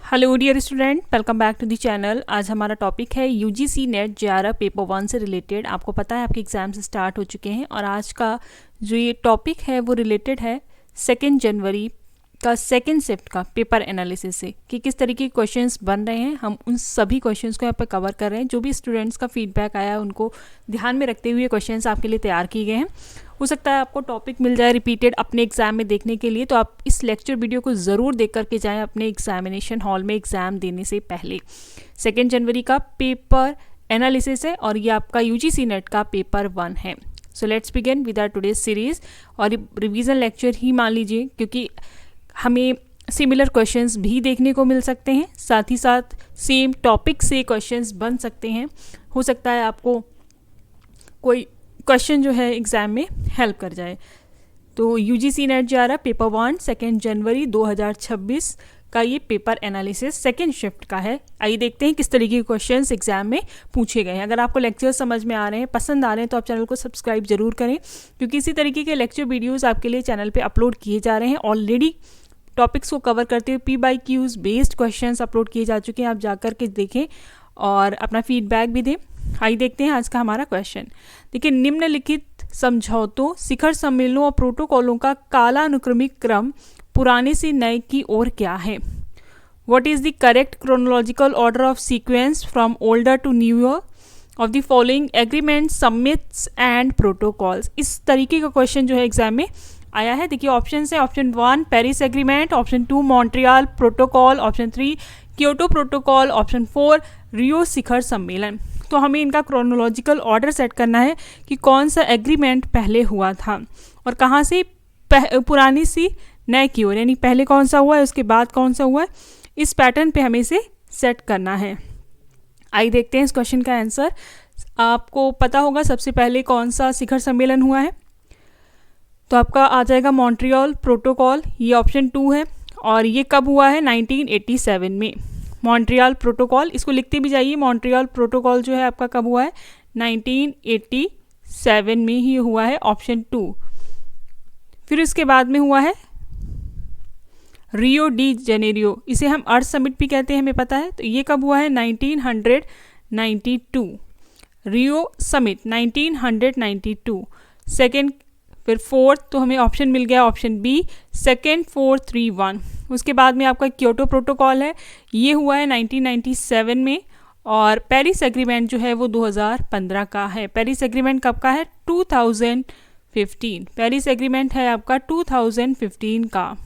Hello dear student, welcome back to the channel. आज हमारा topic है यूजीसी नेट जेआरएफ पेपर 1 से related. आपको पता है आपके एग्जाम्स स्टार्ट हो चुके हैं और आज का जो ये टॉपिक है वो रिलेटेड है 2 जनवरी का सेकेंड शिफ्ट का पेपर एनालिसिस से कि किस तरीके के क्वेश्चंस बन रहे हैं। हम उन सभी क्वेश्चंस को यहाँ पर कवर कर रहे हैं। जो भी स्टूडेंट्स का फीडबैक आया है उनको ध्यान में रखते हुए क्वेश्चंस आपके लिए तैयार किए गए हैं। हो सकता है आपको टॉपिक मिल जाए रिपीटेड अपने एग्जाम में देखने के लिए, तो आप इस लेक्चर वीडियो को ज़रूर देख करके जाएं अपने एग्जामिनेशन हॉल में एग्ज़ाम देने से पहले। 2 जनवरी का पेपर एनालिसिस है और ये आपका यूजीसी नेट का पेपर 1 है। So let's begin with our today's series. और रिवीजन लेक्चर ही मान लीजिए क्योंकि हमें सिमिलर क्वेश्चंस भी देखने को मिल सकते हैं, साथ ही साथ सेम टॉपिक से क्वेश्चंस बन सकते हैं। हो सकता है आपको कोई क्वेश्चन जो है एग्ज़ाम में हेल्प कर जाए। तो यूजीसी नेट जेआरएफ पेपर 1 2 जनवरी 2026 का ये पेपर एनालिसिस सेकेंड शिफ्ट का है। आइए देखते हैं किस तरीके के क्वेश्चंस एग्जाम में पूछे गए हैं। अगर आपको लेक्चर समझ में आ रहे हैं, पसंद आ रहे हैं, तो आप चैनल को सब्सक्राइब जरूर करें क्योंकि इसी तरीके के लेक्चर वीडियोज़ आपके लिए चैनल पर अपलोड किए जा रहे हैं। ऑलरेडी टॉपिक्स को कवर करते हुए PYQs बेस्ड क्वेश्चंस अपलोड किए जा चुके हैं। आप जाकर के देखें और अपना फीडबैक भी दें। आइए देखते हैं आज का हमारा क्वेश्चन। देखिए, निम्नलिखित समझौतों, शिखर सम्मेलनों और प्रोटोकॉलों का कालानुक्रमिक क्रम पुराने से नए की ओर क्या है? What is the correct chronological order of sequence from older to newer of the following agreement, summits and protocols? इस तरीके का क्वेश्चन जो है एग्जाम में आया है। देखिए ऑप्शन है, option 1 Paris agreement, option 2 Montreal protocol, option 3 Kyoto protocol, option 4 रियो शिखर सम्मेलन। तो हमें इनका क्रोनोलॉजिकल ऑर्डर सेट करना है कि कौन सा एग्रीमेंट पहले हुआ था और कहाँ से पुरानी सी नए की ओर, यानी पहले कौन सा हुआ है उसके बाद कौन सा हुआ है। इस पैटर्न पे हमें इसे सेट करना है। आइए देखते हैं इस क्वेश्चन का आंसर। आपको पता होगा सबसे पहले कौन सा शिखर सम्मेलन हुआ है, तो आपका आ जाएगा मॉन्ट्रियल प्रोटोकॉल, ये ऑप्शन 2 है। और ये कब हुआ है? 1987 में मॉन्ट्रियल प्रोटोकॉल। इसको लिखते भी जाइए, मॉन्ट्रियल प्रोटोकॉल जो है आपका कब हुआ है? 1987 में ही हुआ है, ऑप्शन 2। फिर इसके बाद में हुआ है रियो डी जेनेरियो, इसे हम अर्थ समिट भी कहते हैं, हमें पता है। तो ये कब हुआ है? 1992 रियो समिट 1992। सेकेंड, फिर फोर्थ, तो हमें ऑप्शन मिल गया ऑप्शन बी 2, 4, 3, 1। उसके बाद में आपका क्योटो प्रोटोकॉल है, ये हुआ है 1997 में। और पेरिस एग्रीमेंट जो है वो 2015 का है। पेरिस एग्रीमेंट कब का है? 2015। पेरिस एग्रीमेंट है आपका 2015 का।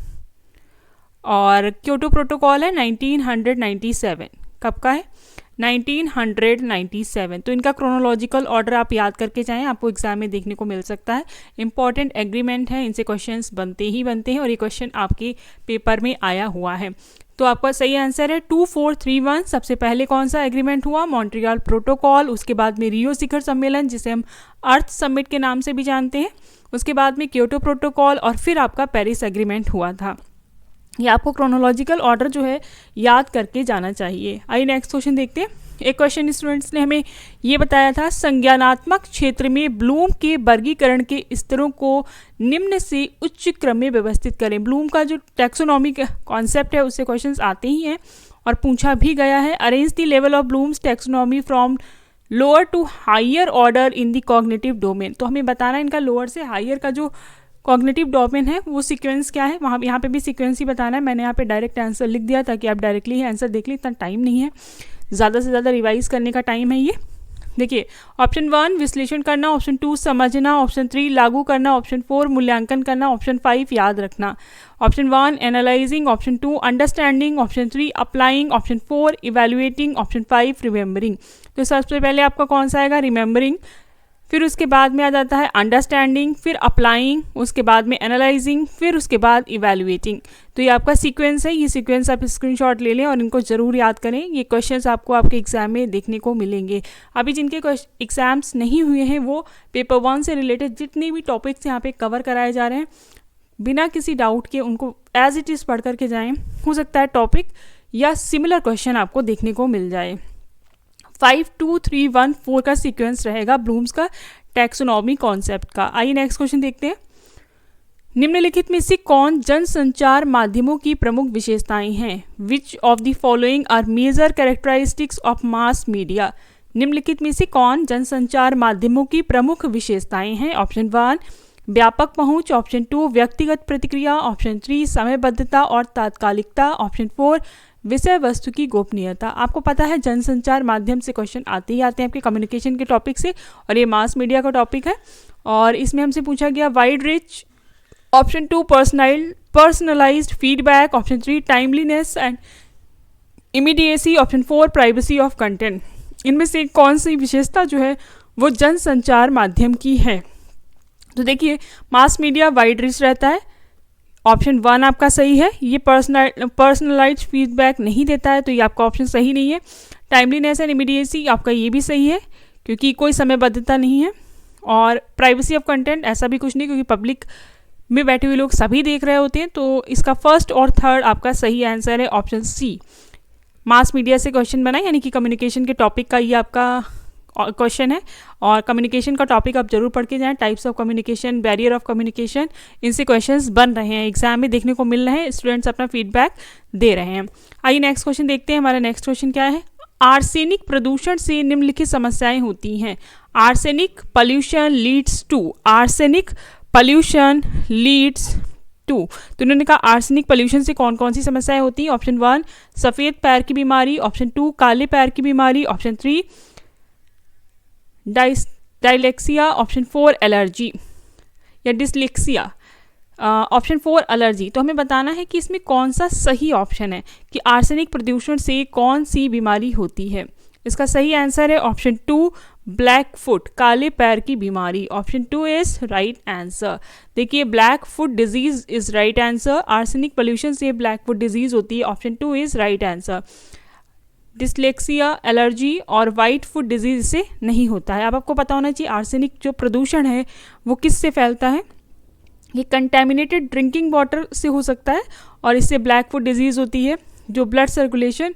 और क्योटो प्रोटोकॉल है 1997। कब का है? 1997। तो इनका क्रोनोलॉजिकल ऑर्डर आप याद करके जाएं, आपको एग्जाम में देखने को मिल सकता है। इंपॉर्टेंट एग्रीमेंट है, इनसे क्वेश्चंस बनते ही बनते हैं और ये क्वेश्चन आपके पेपर में आया हुआ है। तो आपका सही आंसर है 2, 4, 3, 1। सबसे पहले कौन सा एग्रीमेंट हुआ? Montreal protocol. उसके बाद में रियो शिखर सम्मेलन, जिसे हम अर्थ समिट के नाम से भी जानते हैं। उसके बाद में क्योटो प्रोटोकॉल और फिर आपका पेरिस एग्रीमेंट हुआ था। ये आपको क्रोनोलॉजिकल ऑर्डर जो है याद करके जाना चाहिए। आइए नेक्स्ट क्वेश्चन देखते हैं। एक क्वेश्चन स्टूडेंट्स ने हमें ये बताया था, संज्ञानात्मक क्षेत्र में ब्लूम के वर्गीकरण के स्तरों को निम्न से उच्च क्रम में व्यवस्थित करें। ब्लूम का जो टैक्सोनॉमी का कॉन्सेप्ट है उससे क्वेश्चंस आते ही हैं और पूछा भी गया है। Arrange the level of Bloom's taxonomy from lower to higher order in the cognitive domain. तो हमें बताना है इनका लोअर से हायर का जो कॉग्निटिव डोमेन है वो सीक्वेंस क्या है। वहाँ यहाँ पे भी सीक्वेंस ही बताना है। मैंने यहाँ पे डायरेक्ट आंसर लिख दिया ताकि आप डायरेक्टली ही आंसर देख लें, इतना टाइम नहीं है, ज़्यादा से ज़्यादा रिवाइज करने का टाइम है ये। देखिए ऑप्शन 1 विश्लेषण करना, ऑप्शन 2 समझना, ऑप्शन 3 लागू करना, ऑप्शन 4 मूल्यांकन करना, ऑप्शन 5 याद रखना। Option 1 analysing, option 2 understanding, option 3 applying, option 4 evaluating, option 5 remembering. तो सबसे पहले आपका कौन सा आएगा? रिमेंबरिंग। फिर उसके बाद में आ जाता है अंडरस्टैंडिंग, फिर अप्लाइंग, उसके बाद में एनालाइजिंग, फिर उसके बाद इवैल्यूएटिंग। तो ये आपका सीक्वेंस है। ये सीक्वेंस आप स्क्रीनशॉट ले लें और इनको ज़रूर याद करें। ये क्वेश्चंस आपको आपके एग्जाम में देखने को मिलेंगे। अभी जिनके एग्जाम्स नहीं हुए हैं वो पेपर 1 से रिलेटेड जितने भी टॉपिक्स यहाँ पे कवर कराए जा रहे हैं, बिना किसी डाउट के उनको एज इट इज़ पढ़ करके जाएँ। हो सकता है टॉपिक या सिमिलर क्वेश्चन आपको देखने को मिल जाए। 5, 2, 3, 1, 4 का सीक्वेंस रहेगा ब्लूम्स का टैक्सोनॉमी कॉन्सेप्ट का। आइए नेक्स्ट क्वेश्चन देखते हैं। निम्नलिखित में से कौन जनसंचार माध्यमों की प्रमुख विशेषताएं हैं? Which of the following are major characteristics of mass media? निम्नलिखित में से कौन जनसंचार माध्यमों की प्रमुख विशेषताएं हैं? ऑप्शन 1 व्यापक पहुंच, ऑप्शन 2 व्यक्तिगत प्रतिक्रिया, ऑप्शन 3 समयबद्धता और तात्कालिकता, ऑप्शन 4 विषय वस्तु की गोपनीयता। आपको पता है जनसंचार माध्यम से क्वेश्चन आते ही आते हैं आपके कम्युनिकेशन के टॉपिक से, और ये मास मीडिया का टॉपिक है। और इसमें हमसे पूछा गया wide reach, option 2 personalised feedback, option 3 timeliness and immediacy, option 4 privacy of content. इनमें से कौन सी विशेषता जो है वो जनसंचार माध्यम की है? तो देखिए मास मीडिया वाइड रीच रहता है, ऑप्शन 1 आपका सही है। ये पर्सनलाइज्ड फीडबैक नहीं देता है, तो ये आपका ऑप्शन सही नहीं है। टाइमलीनेस एंड इमीडिएसी आपका ये भी सही है, क्योंकि कोई समयबद्धता नहीं है। और प्राइवेसी ऑफ कंटेंट ऐसा भी कुछ नहीं, क्योंकि पब्लिक में बैठे हुए लोग सभी देख रहे होते हैं। तो इसका फर्स्ट और थर्ड आपका सही आंसर है ऑप्शन सी। मास मीडिया से क्वेश्चन बना, यानी कि कम्युनिकेशन के टॉपिक का ये आपका क्वेश्चन है। और कम्युनिकेशन का टॉपिक आप जरूर पढ़ के जाएं, types of communication, barrier of communication, इनसे क्वेश्चंस बन रहे हैं, एग्जाम में देखने को मिल रहे हैं, स्टूडेंट्स अपना फीडबैक दे रहे हैं। आइए नेक्स्ट क्वेश्चन देखते हैं। हमारा नेक्स्ट क्वेश्चन क्या है? आर्सेनिक प्रदूषण से निम्नलिखित समस्याएं होती हैं। Arsenic pollution leads to, arsenic pollution leads to. तो उन्होंने कहा आर्सेनिक पॉल्यूशन से कौन कौन सी समस्याएं होती हैं? ऑप्शन 1 सफ़ेद पैर की बीमारी, ऑप्शन 2 काले पैर की बीमारी, ऑप्शन 3 डायलेक्सिया, ऑप्शन 4 एलर्जी या डिसलेक्सिया, ऑप्शन 4 एलर्जी। तो हमें बताना है कि इसमें कौन सा सही ऑप्शन है कि आर्सेनिक प्रदूषण से कौन सी बीमारी होती है। इसका सही आंसर है ऑप्शन 2 ब्लैक फुट, काले पैर की बीमारी। Option 2 is right answer. देखिए black foot disease is right answer. Arsenic pollution से ब्लैक फुट डिजीज होती है, option 2 is right answer. Dyslexia, allergy और वाइट फुट डिजीज से नहीं होता है। अब आपको पता होना चाहिए आर्सेनिक जो प्रदूषण है वो किससे फैलता है। ये कंटेमिनेटेड ड्रिंकिंग वाटर से हो सकता है, और इससे ब्लैक फुट डिजीज होती है जो blood circulation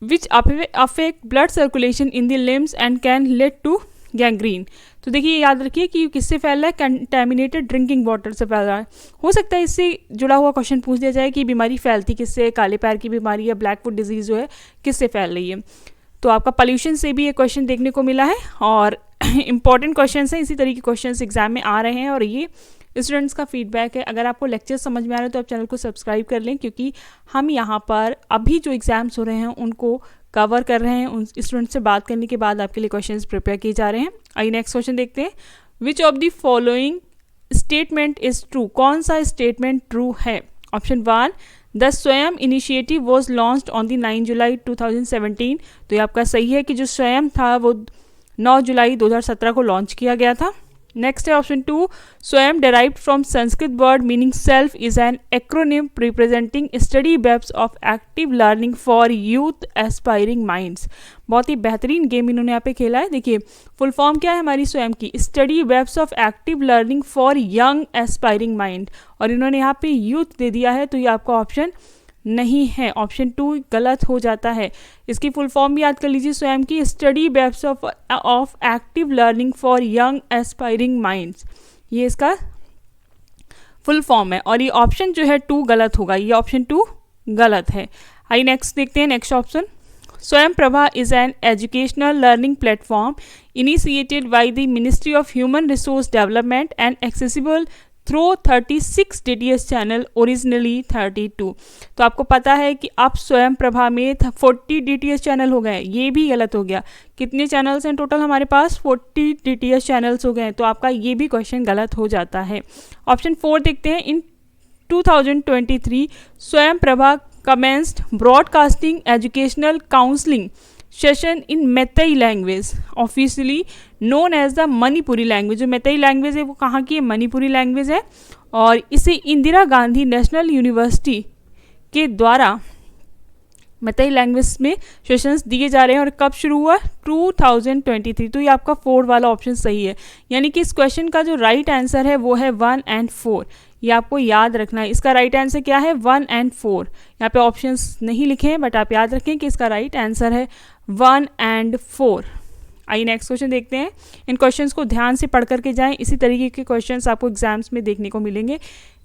which affect blood circulation in the limbs and can lead to gangrene. तो देखिए याद रखिए कि किससे फैल रहा है, कंटेमिनेटेड ड्रिंकिंग वाटर से फैल रहा है। हो सकता है इससे जुड़ा हुआ क्वेश्चन पूछ दिया जाए कि बीमारी फैलती किससे, काले पैर की बीमारी या ब्लैक फुट डिजीज जो है किससे फैल रही है। तो आपका पॉल्यूशन से भी ये क्वेश्चन देखने को मिला है, और इंपॉर्टेंट क्वेश्चन है, इसी तरह के क्वेश्चन एग्जाम में आ रहे हैं, और ये स्टूडेंट्स का फीडबैक है। अगर आपको लेक्चर समझ में आ रहा है तो आप चैनल को सब्सक्राइब कर लें, क्योंकि हम यहाँ पर अभी जो एग्जाम्स हो रहे हैं उनको कवर कर रहे हैं। उन स्टूडेंट से बात करने के बाद आपके लिए क्वेश्चंस प्रिपेयर किए जा रहे हैं। आइए नेक्स्ट क्वेश्चन देखते हैं। Which of the following statement is true? कौन सा स्टेटमेंट ट्रू है? ऑप्शन 1 द स्वयं initiative was launched on the 9 जुलाई 2017। तो ये आपका सही है कि जो स्वयं था वो 9 जुलाई 2017 को लॉन्च किया गया था। नेक्स्ट है option 2 Swayam derived from Sanskrit word meaning self is an acronym representing study webs of active learning for youth aspiring minds. बहुत ही बेहतरीन गेम इन्होंने यहाँ पे खेला है। देखिए फुल फॉर्म क्या है हमारी स्वयं की, study webs of active learning for young aspiring mind, और इन्होंने यहाँ पे यूथ दे दिया है, तो ये आपका ऑप्शन नहीं है, ऑप्शन 2 गलत हो जाता है। इसकी फुल फॉर्म भी याद कर लीजिए स्वयं की, study webs of active learning for young aspiring minds, ये इसका फुल फॉर्म है। और ये ऑप्शन जो है 2 गलत होगा, ये ऑप्शन 2 गलत है। आइए नेक्स्ट देखते हैं। नेक्स्ट ऑप्शन स्वयं Prabha is an educational learning platform initiated by the ministry of human resource development and accessible through 36 DTS channel, originally 32। तो आपको पता है कि अब स्वयं प्रभा में 40 DTS चैनल हो गए, ये भी गलत हो गया। कितने चैनल्स हैं टोटल हमारे पास? 40 DTS चैनल्स हो गए, तो आपका ये भी क्वेश्चन गलत हो जाता है। ऑप्शन 4 देखते हैं। इन 2023 स्वयं Prabha commenced broadcasting educational counseling session in Meitei language, officially known as the Manipuri language. जो मैतेई लैंग्वेज है वो कहाँ की है? मणिपुरी लैंग्वेज है, और इसे इंदिरा गांधी नेशनल यूनिवर्सिटी के द्वारा मैतेई लैंग्वेज में सेशंस दिए जा रहे हैं। और कब शुरू हुआ? 2023। तो ये आपका 4 वाला ऑप्शन सही है, यानी कि इस क्वेश्चन का जो राइट आंसर है वो है 1 और 4। ये आपको याद रखना है। इसका राइट आंसर क्या है? 1 और 4। यहाँ पे ऑप्शंस नहीं लिखे हैं, बट आप याद रखें कि इसका राइट आंसर है 1 और 4। आइए नेक्स्ट क्वेश्चन देखते हैं। इन क्वेश्चंस को ध्यान से पढ़ करके जाएं, इसी तरीके के क्वेश्चंस आपको एग्जाम्स में देखने को मिलेंगे।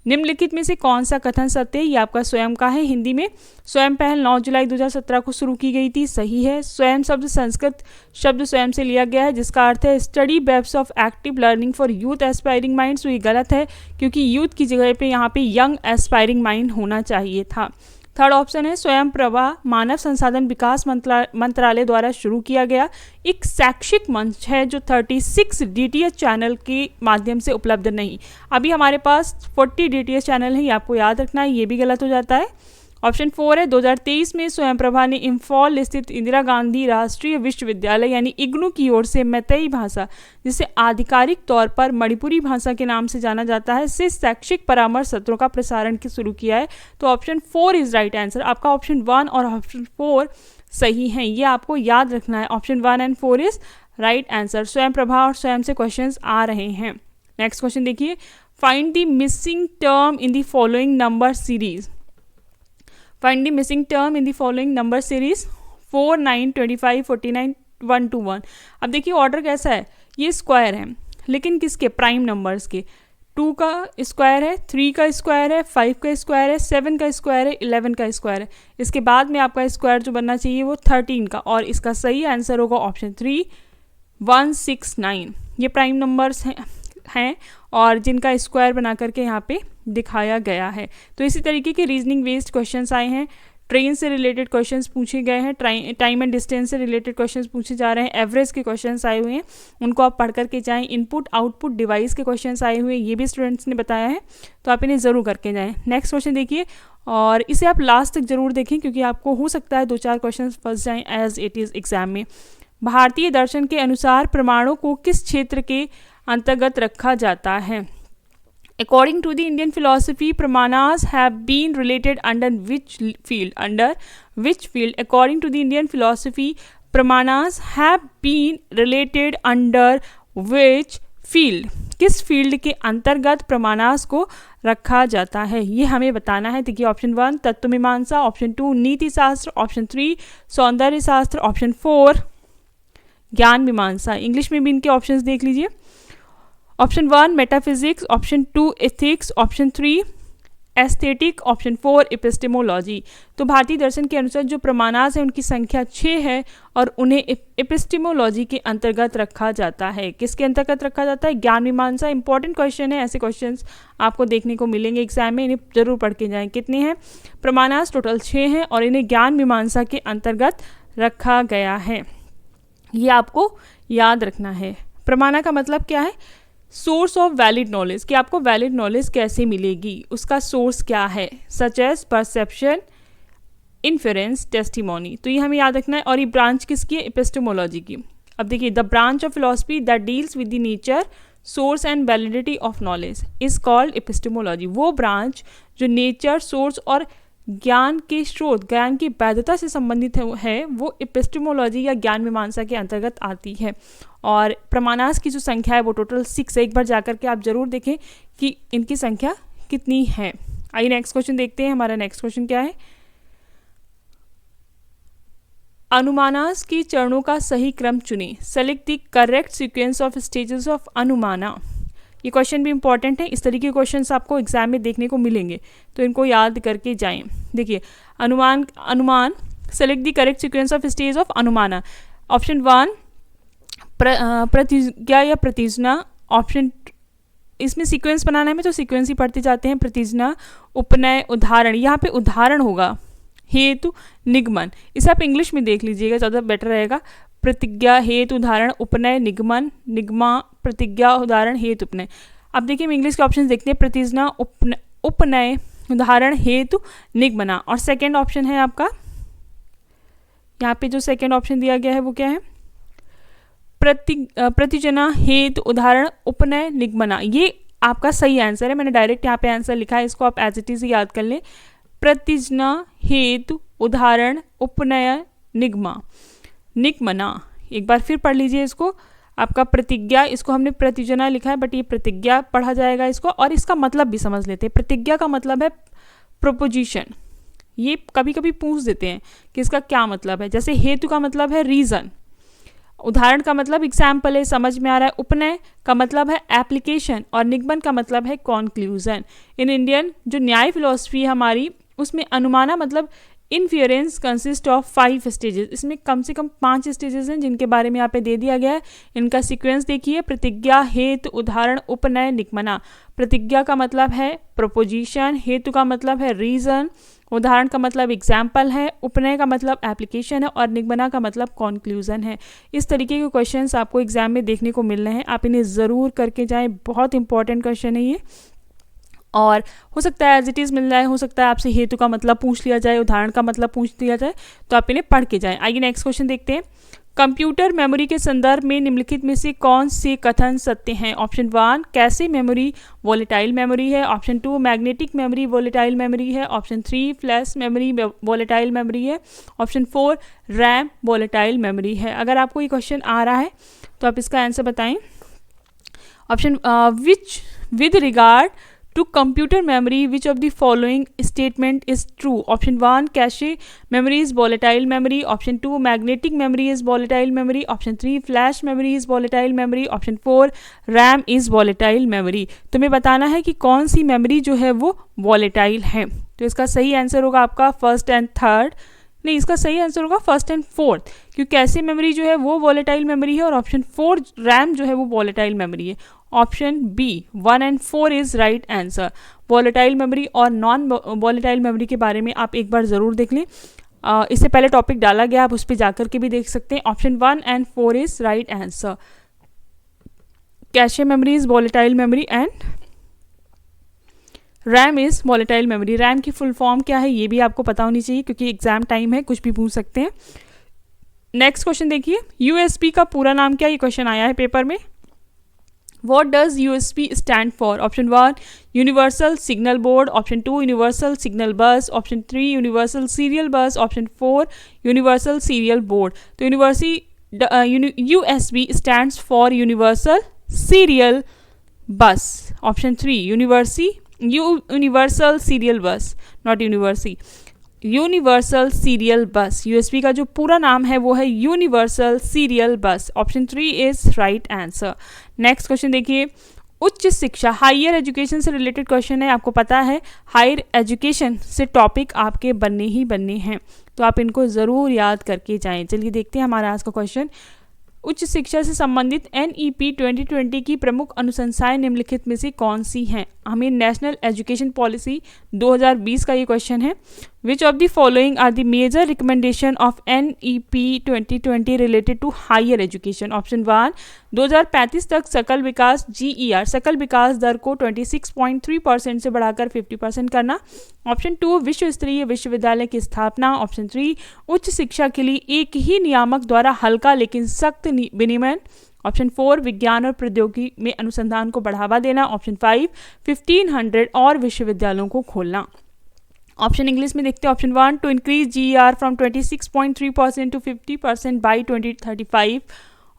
निम्नलिखित में से कौन सा कथन सत्य है? ये आपका स्वयं का है। हिंदी में स्वयं पहल 9 जुलाई 2017 को शुरू की गई थी, सही है। स्वयं शब्द संस्कृत शब्द स्वयं से लिया गया है, जिसका अर्थ है study webs of active learning for youth aspiring minds. तो ये गलत है, क्योंकि यूथ की जगह पे यहाँ पे यंग एस्पायरिंग माइंड होना चाहिए था। थर्ड ऑप्शन है स्वयं प्रभा मानव संसाधन विकास मंत्रालय द्वारा शुरू किया गया एक शैक्षिक मंच है जो 36 DTH चैनल के माध्यम से उपलब्ध नहीं। अभी हमारे पास 40 DTH चैनल है, ये आपको याद रखना है, ये भी गलत हो जाता है। ऑप्शन 4 है 2023 में स्वयं प्रभा ने इम्फॉल स्थित इंदिरा गांधी राष्ट्रीय विश्वविद्यालय यानी इग्नू की ओर से मैतेई भाषा, जिसे आधिकारिक तौर पर मणिपुरी भाषा के नाम से जाना जाता है, से शैक्षिक परामर्श सत्रों का प्रसारण शुरू किया है। तो ऑप्शन 4 इज राइट आंसर। आपका ऑप्शन 1 और ऑप्शन 4 सही है, ये आपको याद रखना है। Option 1 and 4 is right answer. स्वयं प्रभा और स्वयं से क्वेश्चन आ रहे हैं। नेक्स्ट क्वेश्चन देखिए, find the missing term in the following number series. Find the missing term in the following number series 4, 9, 25, 49, 1 to 1। अब देखिए ऑर्डर कैसा है, ये स्क्वायर है, लेकिन किसके? प्राइम नंबर्स के। 2 का स्क्वायर है, 3 का स्क्वायर है, 5 का स्क्वायर है, 7 का स्क्वायर है, 11 का स्क्वायर है। इसके बाद में आपका स्क्वायर जो बनना चाहिए वो 13 का, और इसका सही आंसर होगा ऑप्शन 3, 1, 6, 9। ये प्राइम नंबर्स हैं और जिनका स्क्वायर बना करके यहाँ पे दिखाया गया है। तो इसी तरीके के रीजनिंग बेस्ड क्वेश्चंस आए हैं, ट्रेन से रिलेटेड क्वेश्चंस पूछे गए हैं, टाइम एंड डिस्टेंस से रिलेटेड क्वेश्चंस पूछे जा रहे हैं, एवरेज के क्वेश्चंस आए हुए हैं, उनको आप पढ़ करके जाएं। इनपुट आउटपुट डिवाइस के क्वेश्चंस आए हुए हैं, ये भी स्टूडेंट्स ने बताया है, तो आप इन्हें ज़रूर करके जाएँ। नेक्स्ट क्वेश्चन देखिए, और इसे आप लास्ट तक जरूर देखें, क्योंकि आपको हो सकता है 2-4 क्वेश्चन फंस जाएँ एज इट इज़ एग्जाम में। भारतीय दर्शन के अनुसार प्रमाणों को किस क्षेत्र के अंतर्गत रखा जाता है? According to the Indian philosophy, pramanas have been related under which field? Under which field? According to the Indian philosophy, pramanas have been related under which field? किस फील्ड के अंतर्गत प्रमाणास को रखा जाता है, ये हमें बताना है। देखिए ऑप्शन 1 तत्व मीमांसा, ऑप्शन 2 नीति शास्त्र, ऑप्शन 3 सौंदर्य शास्त्र, ऑप्शन 4 ज्ञान मीमांसा। इंग्लिश में भी इनके ऑप्शंस देख लीजिए। Option 1 metaphysics, option 2 ethics, option 3 aesthetic, option 4 epistemology. तो भारतीय दर्शन के अनुसार जो प्रमाणास है उनकी संख्या 6 है और उन्हें एपिस्टेमोलॉजी के अंतर्गत रखा जाता है। किसके अंतर्गत रखा जाता है? ज्ञान मीमांसा। इंपॉर्टेंट क्वेश्चन है, ऐसे क्वेश्चंस आपको देखने को मिलेंगे एग्जाम में, इन्हें जरूर पढ़ के जाएं। कितने हैं प्रमाणास? टोटल 6 हैं और इन्हें ज्ञान मीमांसा के अंतर्गत रखा गया है, ये आपको याद रखना है। प्रमाणा का मतलब क्या है? सोर्स ऑफ वैलिड नॉलेज, कि आपको वैलिड नॉलेज कैसे मिलेगी, उसका सोर्स क्या है, such as perception, inference, testimony. तो ये हमें याद रखना है। और ये ब्रांच किसकी है? एपिस्टेमोलॉजी की। अब देखिए, the branch of philosophy that deals with the nature, source and validity of knowledge is called epistemology. वो ब्रांच जो नेचर, सोर्स और ज्ञान के स्रोत, ज्ञान की वैधता से संबंधित है, वो एपिस्टेमोलॉजी या ज्ञान मीमांसा के अंतर्गत आती है। और प्रमाणास की जो संख्या है वो टोटल 6 है। एक बार जाकर के आप जरूर देखें कि इनकी संख्या कितनी है। आइए नेक्स्ट क्वेश्चन देखते हैं। हमारा नेक्स्ट क्वेश्चन क्या है? अनुमानास के चरणों का सही क्रम चुनें। Select the correct sequence of stages of अनुमाना। ये क्वेश्चन भी इंपॉर्टेंट है, इस तरीके के क्वेश्चंस आपको एग्जाम में देखने को मिलेंगे, तो इनको याद करके जाएं। देखिए अनुमान select the correct sequence of stage of अनुमाना। ऑप्शन 1 प्रतिज्ञा या प्रतिज्ञा। ऑप्शन इसमें सीक्वेंस बनाना है, तो सीक्वेंस ही पढ़ते जाते हैं। प्रतिज्ञा, उपनय, उदाहरण। यहाँ पे उदाहरण होगा, हेतु, निगमन। इसे आप इंग्लिश में देख लीजिएगा, ज़्यादा बेटर रहेगा। प्रतिज्ञा, हेतु, उदाहरण, उपनय, निगमन, निगमा, प्रतिज्ञा, उदाहरण, हेतु, उपनय। अब देखिए हम इंग्लिश के ऑप्शन देखते हैं। प्रतिज्ञा, उपनय, उदाहरण, हेतु, निगमना। और सेकेंड ऑप्शन है आपका, यहाँ पे जो सेकेंड ऑप्शन दिया गया है वो क्या है? प्रतिजना, हेतु, उदाहरण, उपनय, निगमना। ये आपका सही आंसर है। मैंने डायरेक्ट यहाँ पे आंसर लिखा है, इसको आप एज इट इज याद कर लें। प्रतिजना, हेतु, उदाहरण, उपनय, निगमा, निगमना। एक बार फिर पढ़ लीजिए इसको। आपका प्रतिज्ञा, इसको हमने प्रतिजना लिखा है, बट ये प्रतिज्ञा पढ़ा जाएगा इसको। और इसका मतलब भी समझ लेते हैं। प्रतिज्ञा का मतलब है प्रोपोजिशन। ये कभी कभी पूछ देते हैं कि इसका क्या मतलब है। जैसे हेतु का मतलब है रीज़न, उदाहरण का मतलब एग्जाम्पल है, समझ में आ रहा है। उपनय का मतलब है एप्लीकेशन और निगमन का मतलब है कॉन्क्लूजन। इन इंडियन जो न्याय फिलोसफी है हमारी, उसमें अनुमाना मतलब इन्फ्योरेंस कंसिस्ट ऑफ 5 स्टेजेस। इसमें कम से कम 5 स्टेजेस हैं जिनके बारे में यहाँ पे दे दिया गया है। इनका सीक्वेंस देखिए, प्रतिज्ञा, हेतु, उदाहरण, उपनय, निगमना। प्रतिज्ञा का मतलब है प्रोपोजिशन, हेतु का मतलब है रीजन, उदाहरण का मतलब एग्जाम्पल है, उपनय का मतलब एप्लीकेशन है और निगमना का मतलब कॉन्क्लूजन है। इस तरीके के क्वेश्चंस आपको एग्जाम में देखने को मिल रहे हैं, आप इन्हें ज़रूर करके जाएं, बहुत इंपॉर्टेंट क्वेश्चन है ये। और हो सकता है एज इट इज़ मिल जाए, हो सकता है आपसे हेतु का मतलब पूछ लिया जाए, उदाहरण का मतलब पूछ लिया जाए, तो आप इन्हें पढ़ के जाएं। आइए नेक्स्ट क्वेश्चन देखते हैं। कंप्यूटर मेमोरी के संदर्भ में निम्नलिखित में से कौन से कथन सत्य हैं? Option 1 cache memory volatile memory है, option 2 magnetic memory volatile memory है, option 3 flash memory volatile memory है, ऑप्शन 4 रैम वोलेटाइल मेमोरी है। अगर आपको ये क्वेश्चन आ रहा है तो आप इसका आंसर बताएं। Option which with regard to computer memory which of the following statement is true? Option 1 cache memory is volatile memory, option 2 magnetic memory is volatile memory, option 3 flash memory is volatile memory, option 4 RAM is volatile memory। तुम्हें बताना है कि कौन सी memory जो है वो volatile है। तो इसका सही आंसर होगा आपका फर्स्ट एंड थर्ड, नहीं इसका सही आंसर होगा फर्स्ट एंड फोर्थ, क्योंकि कैसे मेमोरी जो है वो वॉलेटाइल मेमोरी है और ऑप्शन 4 रैम जो है वो वॉलेटाइल मेमोरी है। Option B 1 and 4 is right answer. Volatile memory और नॉन वॉलेटाइल मेमोरी के बारे में आप एक बार ज़रूर देख लें, इससे पहले टॉपिक डाला गया, आप उस पर जाकर के भी देख सकते हैं। Option 1 and 4 is right answer. Cache memory is volatile memory and RAM is volatile memory. RAM की फुल फॉर्म क्या है ये भी आपको पता होनी चाहिए, क्योंकि एग्जाम टाइम है, कुछ भी पूछ सकते हैं। नेक्स्ट क्वेश्चन देखिए, यूएसबी का पूरा नाम क्या? ये क्वेश्चन आया है पेपर में। What does USB stand for? Option 1 Universal Signal Board, option 2 Universal Signal Bus, option 3 Universal Serial Bus, option 4 Universal Serial Board। तो USB stands for Universal Serial Bus। Option 3 Universal Serial Bus, not University, universal serial बस। USB का जो पूरा नाम है वो है universal serial बस। Option 3 is right answer. Next question देखिए, उच्च शिक्षा हायर एजुकेशन से रिलेटेड क्वेश्चन है। आपको पता है हायर एजुकेशन से टॉपिक आपके बनने ही बनने हैं, तो आप इनको ज़रूर याद करके जाएं। चलिए देखते हैं हमारा आज का क्वेश्चन। उच्च शिक्षा से संबंधित NEP 2020 की प्रमुख अनुशंसाएं निम्नलिखित में से कौन सी हैं? हमें नेशनल एजुकेशन पॉलिसी 2020 का ये क्वेश्चन है। Which of the following are the major recommendation of NEP 2020 related to higher education? Option 1 2035 तक सकल विकास GER सकल विकास दर को 26.3% से बढ़ाकर 50% करना। ऑप्शन 2 विश्व स्तरीय विश्वविद्यालय की स्थापना। ऑप्शन 3 उच्च शिक्षा के लिए एक ही नियामक द्वारा हल्का लेकिन सख्त विनियमन। ऑप्शन 4 विज्ञान और प्रौद्योगिकी में अनुसंधान को बढ़ावा देना। ऑप्शन 5 1500 और विश्वविद्यालयों को खोलना। ऑप्शन इंग्लिश में देखते हैं। Option 1 to increase GER from 26.3% to 50% by 2035।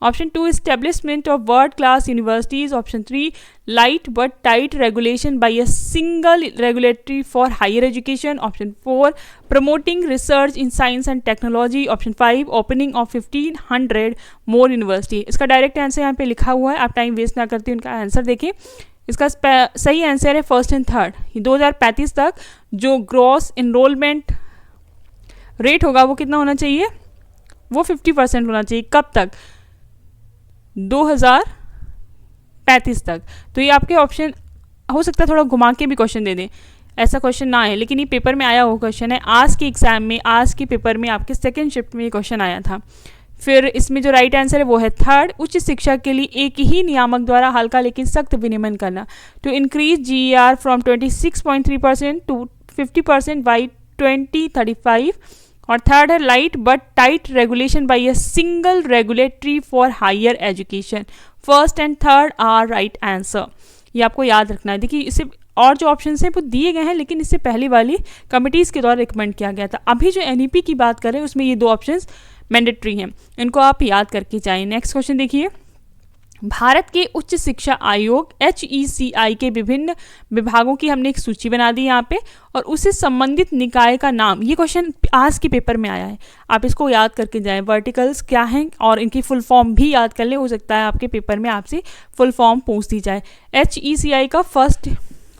Option 2 establishment of world class universities. Option 3 light but tight regulation by a single regulatory for higher education. Option 4 promoting research in science and technology. Option 5 opening of 1500 more university. इसका direct answer यहाँ पे लिखा हुआ है, आप time waste ना करते उनका आंसर देखें। इसका सही आंसर है फर्स्ट एंड थर्ड। 2035 तक जो ग्रॉस इनरोलमेंट रेट होगा वो कितना होना चाहिए? वो 50% होना चाहिए। कब तक? 2035 तक। तो ये आपके ऑप्शन हो सकता है थोड़ा घुमा के भी क्वेश्चन दे दें, ऐसा क्वेश्चन ना है, लेकिन ये पेपर में आया हुआ क्वेश्चन है। आज के एग्जाम में, आज के पेपर में आपके सेकेंड शिफ्ट में ये क्वेश्चन आया था। फिर इसमें जो राइट आंसर है वो है थर्ड, उच्च शिक्षा के लिए एक ही नियामक द्वारा हल्का लेकिन सख्त विनियमन करना। To increase GER from 26.3% to 50% by 2035। और थर्ड है light but tight regulation by a single regulatory for higher education. First and third are right answer, ये आपको याद रखना है। देखिए इसे और जो ऑप्शन हैं वो दिए गए हैं, लेकिन इससे पहले वाली कमिटीज़ के द्वारा रिकमेंड किया गया था। अभी जो NEP की बात करें उसमें ये 2 ऑप्शंस मैंडेटरी हैं, इनको आप याद करके जाएं। नेक्स्ट क्वेश्चन देखिए, भारत के उच्च शिक्षा आयोग HECI के विभिन्न विभागों की हमने एक सूची बना दी यहाँ पे, और उससे संबंधित निकाय का नाम। ये क्वेश्चन आज के पेपर में आया है, आप इसको याद करके जाएं। वर्टिकल्स क्या हैं और इनकी फुल फॉर्म भी याद कर लें, हो सकता है आपके पेपर में आपसे फुल फॉर्म पूछ दी जाए। HECI का फर्स्ट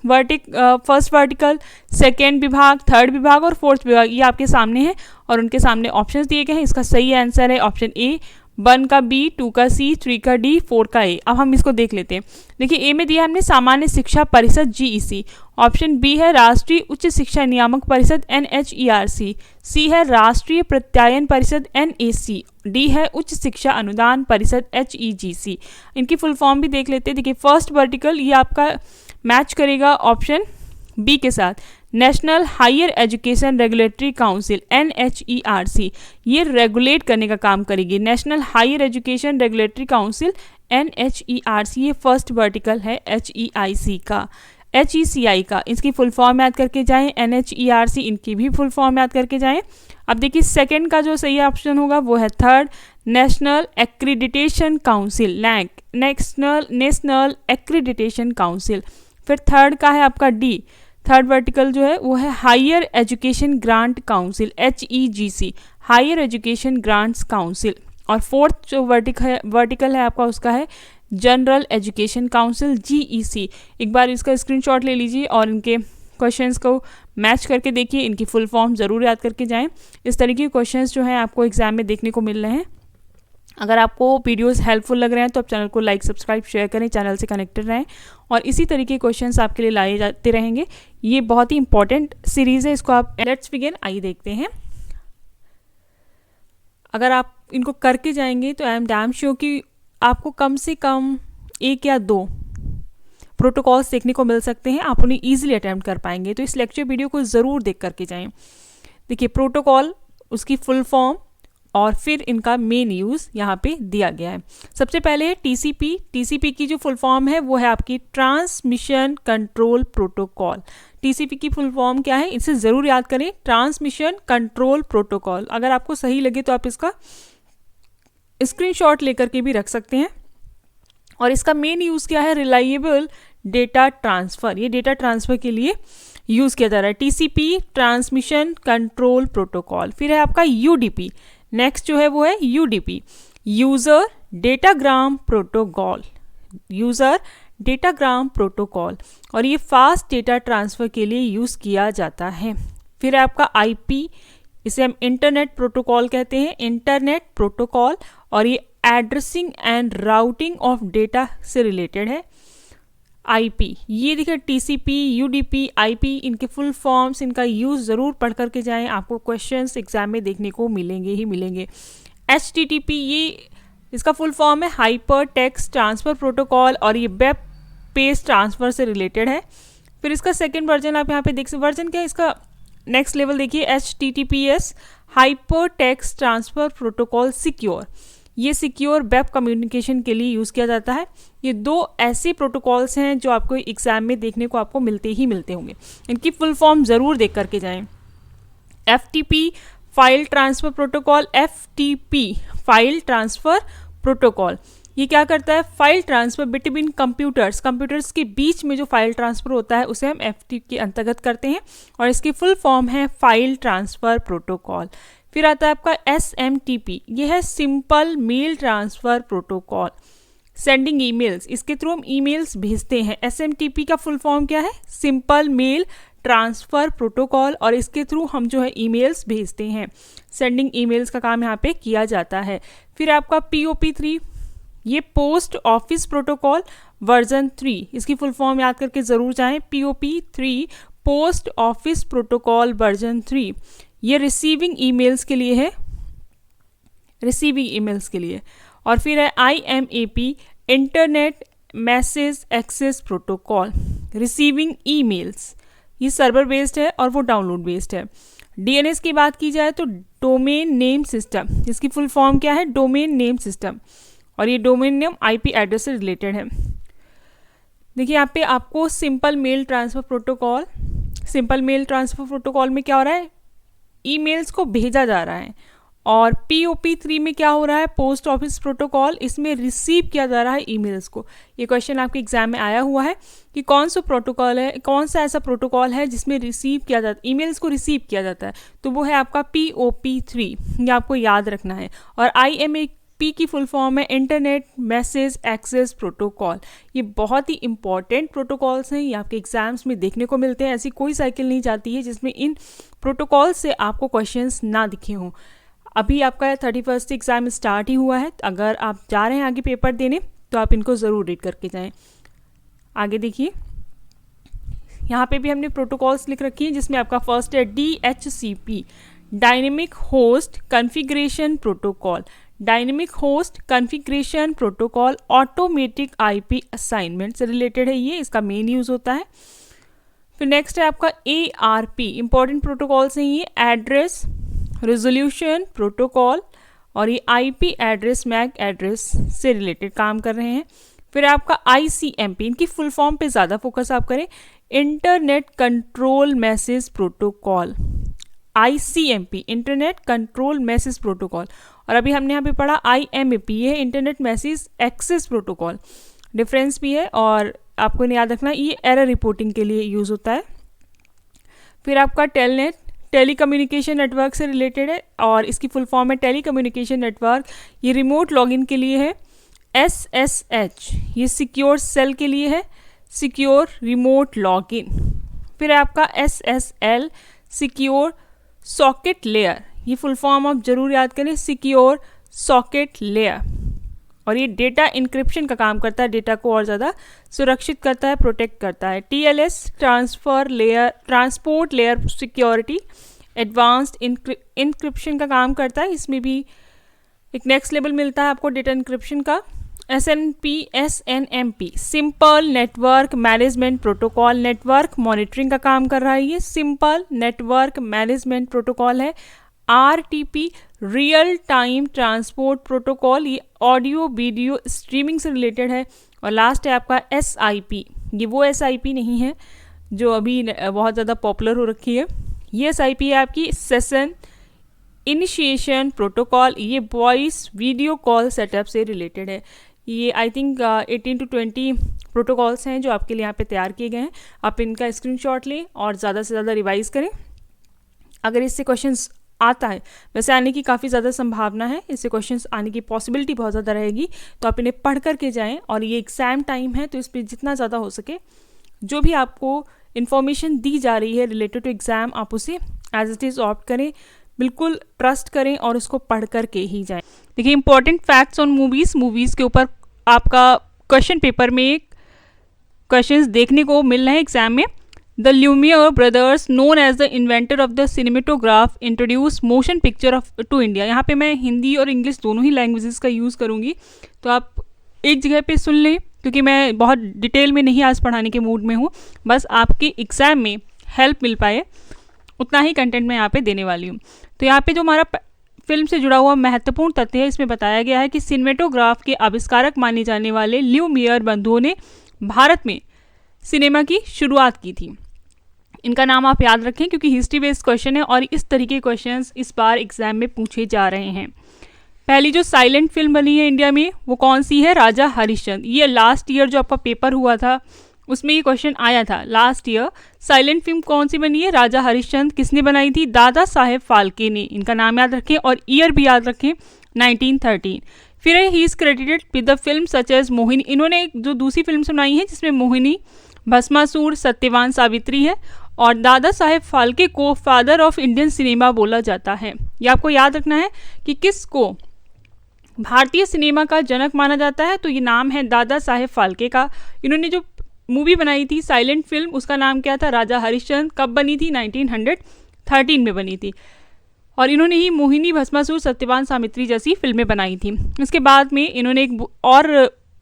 वर्टिकल, सेकेंड विभाग, थर्ड विभाग और फोर्थ विभाग, ये आपके सामने है और उनके सामने ऑप्शंस दिए गए हैं। इसका सही आंसर है ऑप्शन ए, 1 का B, 2 का C, 3 का D, 4 का A। अब हम इसको देख लेते हैं। देखिए ए में दिया हमने सामान्य शिक्षा परिषद GEC, ऑप्शन बी है राष्ट्रीय उच्च शिक्षा नियामक परिषद NHERC, सी है राष्ट्रीय प्रत्यायन परिषद NAC, डी है उच्च शिक्षा अनुदान परिषद HEGC। इनकी फुल फॉर्म भी देख लेते हैं। देखिए फर्स्ट वर्टिकल ये आपका मैच करेगा ऑप्शन बी के साथ, national higher education regulatory council NHERC, ये रेगुलेट करने का काम करेगी। National higher education regulatory council NHERC, ये फर्स्ट वर्टिकल है HECI का। इसकी फुल फॉर्म याद करके जाएं, NHERC, इनकी भी फुल फॉर्म याद करके जाएं। अब देखिए सेकंड का जो सही ऑप्शन होगा वो है third, national accreditation council NAC, national accreditation council. फिर थर्ड का है आपका डी, थर्ड वर्टिकल जो है वो है higher education grant council HEGC, higher education grants council. और फोर्थ जो वर्टिकल है आपका उसका है जनरल एजुकेशन काउंसिल GEC। एक बार इसका स्क्रीनशॉट ले लीजिए और इनके क्वेश्चंस को मैच करके देखिए, इनकी फुल फॉर्म ज़रूर याद करके जाएं। इस तरीके के क्वेश्चंस जो हैं आपको एग्जाम में देखने को मिल रहे हैं। अगर आपको वीडियोस हेल्पफुल लग रहे हैं तो आप चैनल को लाइक, सब्सक्राइब, शेयर करें, चैनल से कनेक्टेड रहें और इसी तरीके के क्वेश्चंस आपके लिए लाए जाते रहेंगे। ये बहुत ही इंपॉर्टेंट सीरीज़ है, इसको आप लेट्स बिगिन आइए देखते हैं। अगर आप इनको करके जाएंगे तो आई एम डैम श्योर कि आपको कम से कम 1 या 2 प्रोटोकॉल्स देखने को मिल सकते हैं, आप उन्हें ईजिली अटैम्प्ट कर पाएंगे। तो इस लेक्चर वीडियो को ज़रूर देख करके जाएं। देखिए प्रोटोकॉल, उसकी फुल फॉर्म और फिर इनका मेन यूज़ यहाँ पे दिया गया है। सबसे पहले है TCP की जो फुल फॉर्म है वो है आपकी ट्रांसमिशन कंट्रोल प्रोटोकॉल। TCP की फुल फॉर्म क्या है, इसे ज़रूर याद करें, ट्रांसमिशन कंट्रोल प्रोटोकॉल। अगर आपको सही लगे तो आप इसका स्क्रीनशॉट लेकर के भी रख सकते हैं। और इसका मेन यूज़ क्या है, रिलायबल डेटा ट्रांसफ़र, ये डेटा ट्रांसफ़र के लिए यूज़ किया जा रहा है। TCP transmission control protocol. फिर है आपका UDP, नेक्स्ट जो है वो है UDP, user datagram protocol, user datagram protocol, और ये फास्ट डेटा ट्रांसफ़र के लिए यूज़ किया जाता है। फिर है आपका IP, इसे हम इंटरनेट प्रोटोकॉल कहते हैं, इंटरनेट प्रोटोकॉल, और ये addressing and routing of data से रिलेटेड है। IP, ये देखिए TCP, UDP, IP, इनके फुल फॉर्म्स, इनका यूज़ ज़रूर पढ़ करके जाएं, आपको क्वेश्चंस एग्जाम में देखने को मिलेंगे ही मिलेंगे। HTTP, ये इसका फुल फॉर्म है हाइपर टेक्स्ट ट्रांसफ़र प्रोटोकॉल, और ये वेब पेज ट्रांसफ़र से रिलेटेड है। फिर इसका सेकेंड वर्जन आप यहाँ पे देख सकते, वर्जन क्या है इसका, नेक्स्ट लेवल देखिए, HTTPS, hyper text transfer protocol secure, ये सिक्योर वेब कम्युनिकेशन के लिए यूज़ किया जाता है। ये 2 ऐसे प्रोटोकॉल्स हैं जो आपको एग्ज़ाम में देखने को आपको मिलते होंगे। इनकी फुल फॉर्म ज़रूर देख करके जाएं। FTP, file transfer protocol, FTP, file transfer protocol, ये क्या करता है, फाइल ट्रांसफ़र बिटवीन कंप्यूटर्स के बीच में जो फाइल ट्रांसफ़र होता है उसे हम FTP के अंतर्गत करते हैं, और इसकी फुल फॉर्म है फाइल ट्रांसफ़र प्रोटोकॉल। फिर आता है आपका SMTP, ये है simple mail transfer protocol, sending emails, इसके थ्रू हम ईमेल्स भेजते हैं। SMTP का फुल फॉर्म क्या है, सिंपल मेल ट्रांसफ़र प्रोटोकॉल, और इसके थ्रू हम जो है ईमेल्स भेजते हैं, सेंडिंग ईमेल्स का काम यहाँ पे किया जाता है। फिर आपका POP3, ये पोस्ट ऑफिस प्रोटोकॉल वर्जन 3, इसकी फुल फॉर्म याद करके ज़रूर जाएं, POP3, post office protocol version 3, ये रिसीविंग ईमेल्स के लिए है, रिसीविंग ईमेल्स के लिए। और फिर है IMAP, internet message access protocol, receiving emails, ये सर्वर बेस्ड है और वो डाउनलोड बेस्ड है। DNS की बात की जाए तो डोमेन नेम सिस्टम, इसकी फुल फॉर्म क्या है, डोमेन नेम सिस्टम, और ये डोमेन नेम IP एड्रेस से रिलेटेड है। देखिए यहाँ पे आपको simple mail transfer protocol, simple mail transfer protocol में क्या हो रहा है, ईमेल्स को भेजा जा रहा है और POP3 में क्या हो रहा है, पोस्ट ऑफिस प्रोटोकॉल, इसमें रिसीव किया जा रहा है ईमेल्स को। ये क्वेश्चन आपके एग्जाम में आया हुआ है कि कौन सा प्रोटोकॉल है, कौन सा ऐसा प्रोटोकॉल है जिसमें रिसीव किया जाता है, ईमेल्स को रिसीव किया जाता है, तो वो है आपका POP3। ये आपको याद रखना है। और IMAP की फुल फॉर्म है इंटरनेट मैसेज एक्सेस प्रोटोकॉल। ये बहुत ही इंपॉर्टेंट प्रोटोकॉल्स हैं, ये आपके एग्जाम्स में देखने को मिलते हैं। ऐसी कोई साइकिल नहीं जाती है जिसमें इन प्रोटोकॉल से आपको क्वेश्चंस ना दिखे हों। अभी आपका 31 एग्ज़ाम स्टार्ट ही हुआ है, अगर आप जा रहे हैं आगे पेपर देने तो आप इनको ज़रूर रीड करके जाएं। आगे देखिए, यहाँ पे भी हमने प्रोटोकॉल्स लिख रखी हैं, जिसमें आपका फर्स्ट है DHCP, dynamic host configuration protocol. Dynamic host configuration protocol automatic IP assignment से रिलेटेड है, ये इसका मेन यूज़ होता है। फिर नेक्स्ट है आपका ARP, इंपॉर्टेंट प्रोटोकॉल्स हैं ये, एड्रेस रेजोल्यूशन प्रोटोकॉल, और ये IP एड्रेस मैक एड्रेस से रिलेटेड काम कर रहे हैं। फिर आपका ICMP, इनकी फुल फॉर्म पे ज़्यादा फोकस आप करें, internet control message protocol. ICMP internet control message protocol. और अभी हमने यहाँ पे पढ़ा IMAP, ये है internet message access protocol. Difference भी है और आपको याद रखना, ये एरर रिपोर्टिंग के लिए यूज़ होता है। फिर आपका टेलनेट, टेलीकम्युनिकेशन नेटवर्क से रिलेटेड है और इसकी फुल फॉर्म है टेलीकम्युनिकेशन नेटवर्क। ये रिमोट लॉगिन के लिए है। SSH, ये सिक्योर सेल के लिए है, सिक्योर रिमोट लॉगिन। फिर आपका SSL, सिक्योर सॉकेट लेयर, ये फुल फॉर्म आप जरूर याद करें, सिक्योर सॉकेट लेयर। और ये डेटा इंक्रिप्शन का काम करता है, डेटा को और ज़्यादा सुरक्षित करता है, प्रोटेक्ट करता है। TLS, transfer layer, transport layer security, advanced encryption का काम करता है, इसमें भी एक नेक्स्ट लेवल मिलता है आपको डेटा इंक्रिप्शन का। SNMP, simple network management protocol, network monitoring का काम कर रहा है, ये सिंपल नेटवर्क मैनेजमेंट प्रोटोकॉल है। RTP, real time transport protocol, ये ऑडियो वीडियो स्ट्रीमिंग से रिलेटेड है। और लास्ट है आपका SIP, ये वो SIP नहीं है जो अभी बहुत ज़्यादा पॉपुलर हो रखी है, ये SIP है आपकी सेशन इनिशिएशन प्रोटोकॉल, ये वॉइस वीडियो कॉल सेटअप से रिलेटेड है। ये आई थिंक 18 to 20 प्रोटोकॉल्स हैं जो आपके लिए यहाँ पे तैयार किए गए हैं। आप इनका स्क्रीनशॉट लें और ज़्यादा से ज़्यादा रिवाइज करें। अगर इससे क्वेश्चंस आता है, वैसे आने की काफ़ी ज़्यादा संभावना है, इससे क्वेश्चंस आने की पॉसिबिलिटी बहुत ज़्यादा रहेगी, तो आप इन्हें पढ़ करके जाएं। और ये एग्ज़ाम टाइम है तो इस पर जितना ज़्यादा हो सके जो भी आपको इन्फॉर्मेशन दी जा रही है रिलेटेड टू एग्ज़ाम, आप उसे एज इट इज़ ऑप्ट करें, बिल्कुल ट्रस्ट करें और उसको पढ़ करके ही जाएं। देखिए, इंपॉर्टेंट फैक्ट्स ऑन मूवीज़ के ऊपर आपका क्वेश्चन पेपर में क्वेश्चंस देखने को मिल रहे हैं एग्जाम में। The Lumiere brothers, known as the inventor of the cinematograph, introduce motion picture to India. यहाँ पे मैं हिंदी और इंग्लिश दोनों ही लैंग्वेजेस का यूज़ करूँगी, तो आप एक जगह पे सुन लें, क्योंकि मैं बहुत डिटेल में नहीं आज पढ़ाने के मूड में हूँ, बस आपके एग्ज़ाम में हेल्प मिल पाए उतना ही कंटेंट मैं यहाँ पे देने वाली हूँ। तो यहाँ पे जो हमारा फिल्म से जुड़ा हुआ महत्वपूर्ण तथ्य है, इसमें बताया गया है कि सिनेमेटोग्राफ के आविष्कारक माने जाने वाले ल्यूमियर बंधुओं ने भारत में सिनेमा की शुरुआत की थी। इनका नाम आप याद रखें क्योंकि हिस्ट्री बेस्ड क्वेश्चन है और इस तरीके के क्वेश्चंस इस बार एग्जाम में पूछे जा रहे हैं। पहली जो साइलेंट फिल्म बनी है इंडिया में वो कौन सी है? राजा हरिश्चंद्र। ये लास्ट ईयर जो आपका पेपर हुआ था उसमें ये क्वेश्चन आया था। लास्ट ईयर साइलेंट फिल्म कौन सी बनी है? राजा हरिश्चंद्र। किसने बनाई थी? दादा साहेब फाल्के ने। इनका नाम याद रखें और ईयर भी याद रखें, 1913। फिर he is credited with the film such as Mohini. इन्होंने जो दूसरी फिल्म सुनाई है जिसमें मोहिनी, भस्मासुर, सत्यवान सावित्री है, और दादा साहेब फाल्के को फादर ऑफ इंडियन सिनेमा बोला जाता है। ये आपको याद रखना है कि किसको भारतीय सिनेमा का जनक माना जाता है, तो ये नाम है दादा साहेब फाल्के का। इन्होंने जो मूवी बनाई थी साइलेंट फिल्म, उसका नाम क्या था? राजा हरिश्चंद्र। कब बनी थी? 1913 में बनी थी। और इन्होंने ही मोहिनी, भस्मासुर, सत्यवान सावित्री जैसी फिल्में बनाई थी। इसके बाद में इन्होंने एक और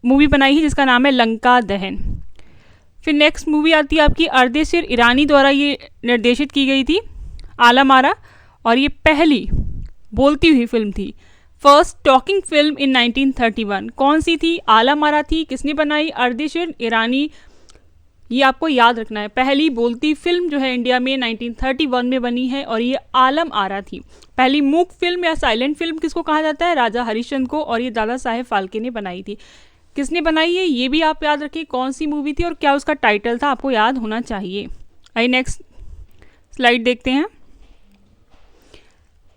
मूवी बनाई है जिसका नाम है लंका दहन। फिर नेक्स्ट मूवी आती है आपकी अर्देशीर ईरानी द्वारा ये निर्देशित की गई थी, आला मारा, और ये पहली बोलती हुई फिल्म थी, फर्स्ट टॉकिंग फिल्म इन 1931। कौन सी थी? आला मारा थी। किसने बनाई? अर्देशीर ईरानी ये आपको याद रखना है। पहली बोलती फिल्म जो है इंडिया में 1931 में बनी है और ये आलम आरा थी। पहली मूक फिल्म या साइलेंट फिल्म किसको कहा जाता है? राजा हरिश्चंद्र को, और ये दादा साहेब फाल्के ने बनाई थी। किसने बनाई है ये भी आप याद रखिए, कौन सी मूवी थी और क्या उसका टाइटल था, आपको याद होना चाहिए। आइए नेक्स्ट स्लाइड देखते हैं।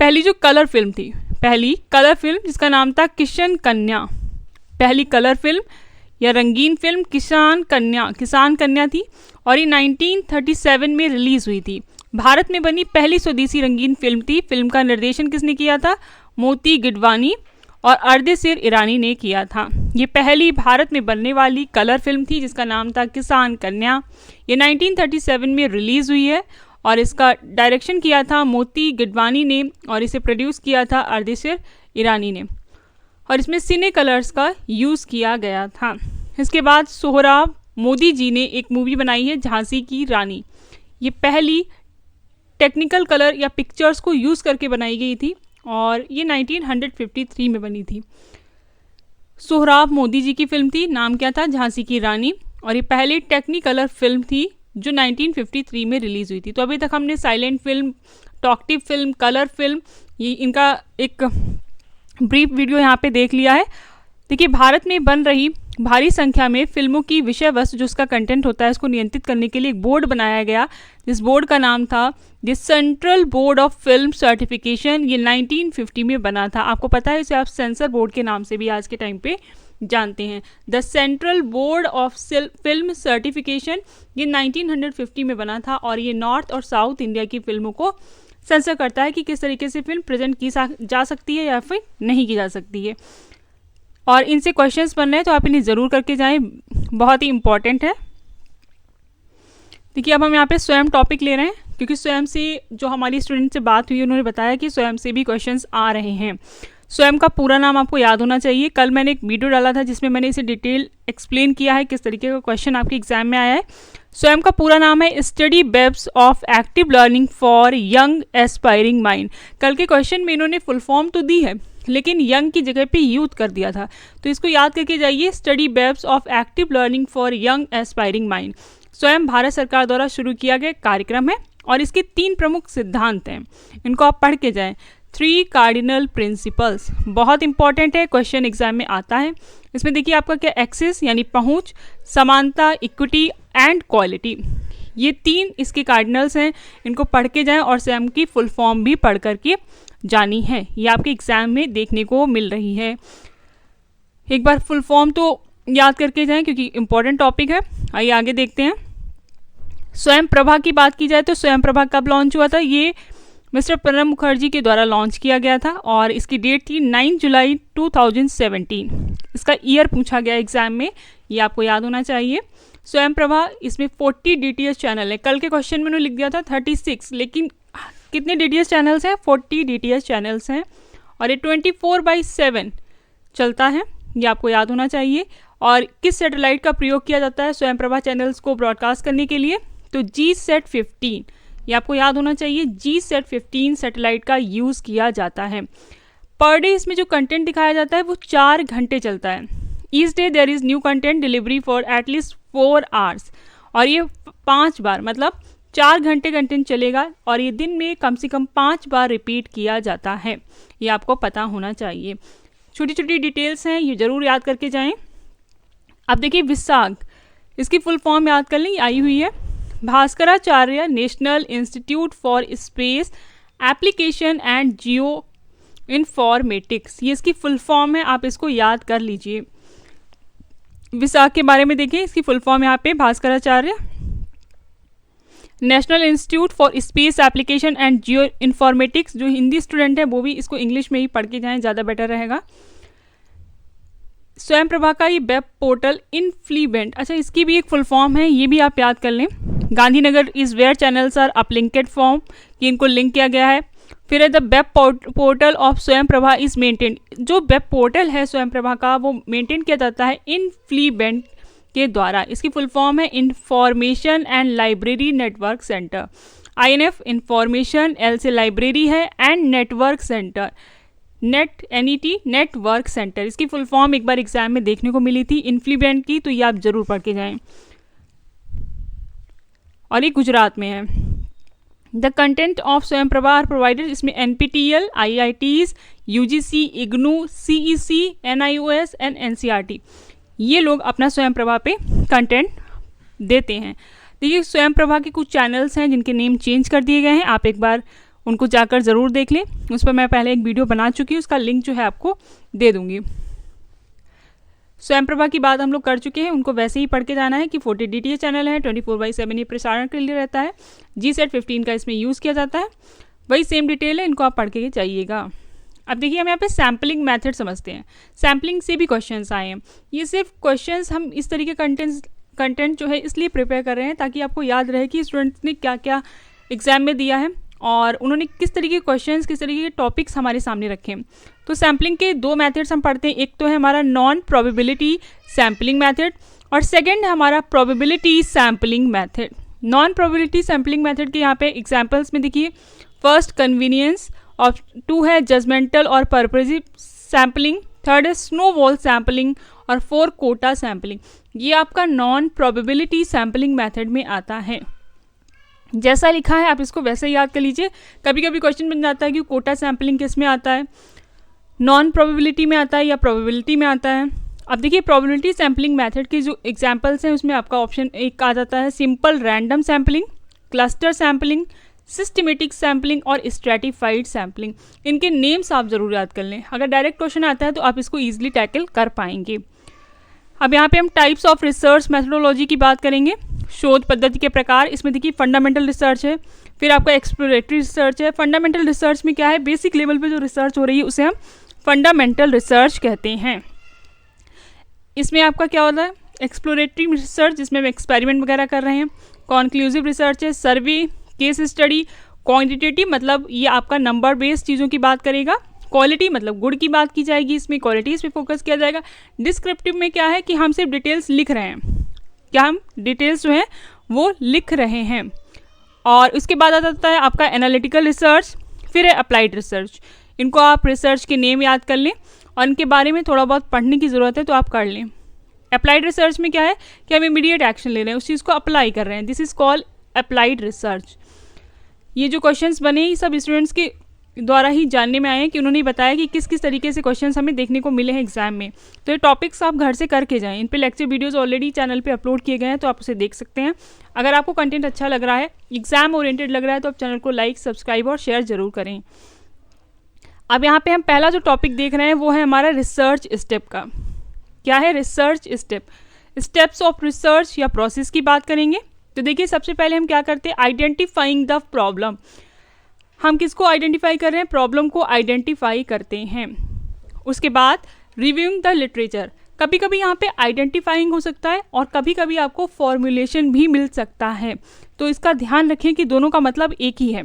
पहली जो कलर फिल्म थी, पहली कलर फिल्म जिसका नाम था किशन कन्या, पहली कलर फिल्म या रंगीन फिल्म किसान कन्या थी और ये 1937 में रिलीज हुई थी। भारत में बनी पहली स्वदेशी रंगीन फिल्म थी। फिल्म का निर्देशन किसने किया था? मोती गिडवानी और अर्देशीर ईरानी ने किया था। ये पहली भारत में बनने वाली कलर फिल्म थी जिसका नाम था किसान कन्या। ये 1937 में रिलीज हुई है और इसका डायरेक्शन किया था मोती गिडवानी ने और इसे प्रोड्यूस किया था अर्देशीर ईरानी ने, और इसमें सिने कलर्स का यूज़ किया गया था। इसके बाद सोहराब मोदी जी ने एक मूवी बनाई है झांसी की रानी। ये पहली टेक्निकल कलर या पिक्चर्स को यूज़ करके बनाई गई थी और ये 1953 में बनी थी। सोहराब मोदी जी की फिल्म थी, नाम क्या था? झांसी की रानी, और ये पहली टेक्निकलर फिल्म थी जो 1953 में रिलीज़ हुई थी। तो अभी तक हमने silent film, talkative film, colour film, ये इनका एक ब्रीफ वीडियो यहाँ पे देख लिया है। देखिए, भारत में बन रही भारी संख्या में फिल्मों की विषय वस्तु जो उसका कंटेंट होता है उसको नियंत्रित करने के लिए एक बोर्ड बनाया गया, जिस बोर्ड का नाम था the central board of film certification. ये 1950 में बना था। आपको पता है इसे आप सेंसर बोर्ड के नाम से भी आज के टाइम पे जानते हैं। The central board of film certification ये 1950 में बना था और ये नॉर्थ और साउथ इंडिया की फिल्मों को सेंसर करता है कि किस तरीके से फिल्म प्रेजेंट की जा सकती है या फिर नहीं की जा सकती है। और इनसे क्वेश्चंस बन रहे हैं तो आप इन्हें ज़रूर करके जाएं, बहुत ही इंपॉर्टेंट है। देखिए, अब हम यहाँ पे स्वयं टॉपिक ले रहे हैं क्योंकि स्वयं से जो हमारी स्टूडेंट से बात हुई उन्होंने बताया कि स्वयं से भी क्वेश्चंस आ रहे हैं। स्वयं का पूरा नाम आपको याद होना चाहिए। कल मैंने एक वीडियो डाला था जिसमें मैंने इसे डिटेल एक्सप्लेन किया है किस तरीके का क्वेश्चन आपके एग्जाम में आया है। स्वयं का पूरा नाम है study webs of active learning for young aspiring mind. कल के क्वेश्चन में इन्होंने फुल फॉर्म तो दी है लेकिन यंग की जगह पे यूथ कर दिया था, तो इसको याद करके जाइए। Study webs of active learning for young aspiring mind Swayam Bharat सरकार द्वारा शुरू किया गया कार्यक्रम है और इसके 3 प्रमुख सिद्धांत हैं, इनको आप पढ़ के जाएं। 3 कार्डिनल प्रिंसिपल्स बहुत इंपॉर्टेंट है, क्वेश्चन एग्जाम में आता है। इसमें देखिए आपका क्या एक्सेस यानी पहुंच, समानता, इक्विटी एंड क्वालिटी, ये 3 इसके कार्डिनल्स हैं। इनको पढ़ के जाएं और स्वयं की फुल फॉर्म भी पढ़ करके जानी है, ये आपके एग्जाम में देखने को मिल रही है। एक बार फुल फॉर्म तो याद करके जाएं क्योंकि इंपॉर्टेंट टॉपिक है। आइए आगे देखते हैं। स्वयं प्रभा की बात की जाए तो स्वयं प्रभा कब लॉन्च हुआ था? ये मिस्टर प्रणब मुखर्जी के द्वारा लॉन्च किया गया था और इसकी डेट थी 9 जुलाई 2017। इसका ईयर पूछा गया एग्जाम में, ये आपको याद होना चाहिए। स्वयं प्रभा, इसमें 40 DTS चैनल है। कल के क्वेश्चन में उन्होंने लिख दिया था 36, लेकिन कितने DTS चैनल्स हैं? 40 DTS चैनल्स हैं और ये 24/7 चलता है, ये आपको याद होना चाहिए। और किस सैटेलाइट का प्रयोग किया जाता है स्वयं प्रभा चैनल्स को ब्रॉडकास्ट करने के लिए? तो GSAT-15, ये आपको याद होना चाहिए। GSAT-15 सैटेलाइट का यूज़ किया जाता है। पर डे इसमें जो कंटेंट दिखाया जाता है वो 4 घंटे चलता है। Each day there is new content delivery for at least 4 hours, और ये 5 बार मतलब 4 घंटे कंटेंट चलेगा और ये दिन में कम से कम 5 बार रिपीट किया जाता है, ये आपको पता होना चाहिए। छोटी छोटी डिटेल्स हैं, ये ज़रूर याद करके जाएं। अब देखिए विसाग, इसकी फुल फॉर्म याद कर लें, आई हुई है Bhaskaracharya national institute for space application and geo informatics, ये इसकी फुल फॉर्म है, आप इसको याद कर लीजिए। विसाग के बारे में देखें, इसकी फुल फॉर्म यहाँ पे Bhaskaracharya national institute for space application and geo informatics. जो हिंदी स्टूडेंट है वो भी इसको इंग्लिश में ही पढ़ के जाएँ, ज़्यादा बेटर रहेगा। स्वयं प्रभा का ये वेब पोर्टल इनफ्लीबेंट, अच्छा इसकी भी एक फुल फॉर्म है, ये भी आप याद कर लें। Gandhinagar is where channels are uplinked from, कि इनको लिंक किया गया है। फिर है द वेब पोर्टल ऑफ स्वयं प्रभा इज़ मेंटेन, जो वेब पोर्टल है स्वयं प्रभा का वो मेंटेन किया जाता है इनफ्लीबेंट के द्वारा। इसकी फुल फॉर्म है information and library network centre. INF information, L से लाइब्रेरी है and network centre, NET network centre. इसकी फुल फॉर्म एक बार एग्जाम में देखने को मिली थी इनफ्लीबेंट की, तो ये आप जरूर पढ़ के जाएं। और ये गुजरात में है। The content of Swayamprabha are provided, इसमें NPTEL, IITs, UGC, IGNOU, CEC, NIOS and NCERT, ये लोग अपना स्वयंप्रभा पे कंटेंट देते हैं। देखिए स्वयंप्रभा के कुछ चैनल्स हैं जिनके नेम चेंज कर दिए गए हैं, आप एक बार उनको जाकर ज़रूर देख लें। उस पर मैं पहले एक वीडियो बना चुकी हूँ, उसका लिंक जो है आपको दे दूँगी। स्वयंप्रभा की बात हम लोग कर चुके हैं, उनको वैसे ही पढ़ के जाना है कि 40 DTH चैनल है, 24/7 ये प्रसारण के लिए रहता है, GSET 15 का इसमें यूज़ किया जाता है, वही सेम डिटेल है, इनको आप पढ़ के जाइएगा। अब देखिए हम यहाँ पे सैम्पलिंग मेथड समझते हैं। सैम्पलिंग से भी क्वेश्चंस आए हैं, ये सिर्फ क्वेश्चंस हम इस तरीके कंटेंट जो है इसलिए प्रिपेयर कर रहे हैं ताकि आपको याद रहे कि स्टूडेंट्स ने क्या क्या एग्जाम में दिया है और उन्होंने किस तरीके के क्वेश्चंस, किस तरीके के टॉपिक्स हमारे सामने रखे हैं। तो सैम्पलिंग के दो मेथड्स हम पढ़ते हैं, एक तो है हमारा नॉन प्रोबेबिलिटी सैम्पलिंग मेथड और सेकंड है हमारा probability sampling method. Non probability sampling method के यहाँ पे एग्जांपल्स में देखिए, फर्स्ट कन्वीनियंस, और 2 है जजमेंटल और पर्पजिव सैम्पलिंग, 3rd है स्नोबॉल सैम्पलिंग और 4 कोटा सैम्पलिंग। ये आपका नॉन प्रोबेबिलिटी सैम्पलिंग मेथड में आता है। जैसा लिखा है आप इसको वैसे ही याद कर लीजिए। कभी कभी क्वेश्चन बन जाता है कि कोटा सैम्पलिंग किस में आता है, नॉन प्रोबेबिलिटी में आता है या प्रोबेबिलिटी में आता है। अब देखिए प्रोबेबिलिटी सैम्पलिंग मेथड के जो एग्जांपल्स हैं उसमें आपका ऑप्शन एक आ जाता है simple random sampling, cluster sampling, systematic sampling और स्ट्रैटिफाइड सैम्पलिंग। इनके नेम्स आप ज़रूर याद कर लें, अगर डायरेक्ट क्वेश्चन आता है तो आप इसको ईजिली टैकल कर पाएंगे। अब यहाँ पे हम टाइप्स ऑफ रिसर्च मेथोडोलॉजी की बात करेंगे। शोध पद्धति के प्रकार, इसमें देखिए फंडामेंटल रिसर्च है, फिर आपका एक्सप्लोरेटरी रिसर्च है। फंडामेंटल रिसर्च में क्या है, बेसिक लेवल पे जो रिसर्च हो रही है उसे हम फंडामेंटल रिसर्च कहते हैं। इसमें आपका क्या होता है, एक्सप्लोरेटरी रिसर्च जिसमें हम एक्सपेरिमेंट वगैरह कर रहे हैं। कॉन्क्लूसिव रिसर्च है, सर्वे, केस स्टडी। क्वांटिटेटिव मतलब ये आपका नंबर बेस्ड चीज़ों की बात करेगा। क्वालिटी मतलब गुड की बात की जाएगी, इसमें क्वालिटीज़ पे फोकस किया जाएगा। डिस्क्रिप्टिव में क्या है कि हम सिर्फ डिटेल्स लिख रहे हैं, क्या हम डिटेल्स जो हैं वो लिख रहे हैं। और उसके बाद आ जाता है आपका एनालिटिकल रिसर्च, फिर है अप्लाइड रिसर्च। इनको आप रिसर्च के नेम याद कर लें और इनके बारे में थोड़ा बहुत पढ़ने की ज़रूरत है तो आप कर लें। अप्लाइड रिसर्च में क्या है कि हम इमीडिएट एक्शन ले रहे हैं, उस चीज़ को अप्लाई कर रहे हैं, this is called applied research. ये जो क्वेश्चंस बने ये सब स्टूडेंट्स के द्वारा ही जानने में आए हैं कि उन्होंने बताया कि किस किस तरीके से क्वेश्चंस हमें देखने को मिले हैं एग्जाम में। तो ये टॉपिक्स आप घर से करके जाएं, इन पे लेक्चर वीडियोस ऑलरेडी चैनल पे अपलोड किए गए हैं तो आप उसे देख सकते हैं। अगर आपको कंटेंट अच्छा लग रहा है, एग्जाम ओरिएंटेड लग रहा है तो आप चैनल को लाइक, सब्सक्राइब और शेयर जरूर करें। अब यहाँ पे हम पहला जो टॉपिक देख रहे हैं वो है हमारा रिसर्च स्टेप का। क्या है research step, steps of research या प्रोसेस की बात करेंगे। तो देखिए सबसे पहले हम क्या करते हैं, आइडेंटिफाइंग द प्रॉब्लम। हम किसको आइडेंटिफाई कर रहे हैं, प्रॉब्लम को आइडेंटिफाई करते हैं। उसके बाद रिव्यूइंग द लिटरेचर, कभी कभी यहाँ पे आइडेंटिफाइंग हो सकता है और कभी कभी आपको फॉर्मुलेशन भी मिल सकता है, तो इसका ध्यान रखें कि दोनों का मतलब एक ही है।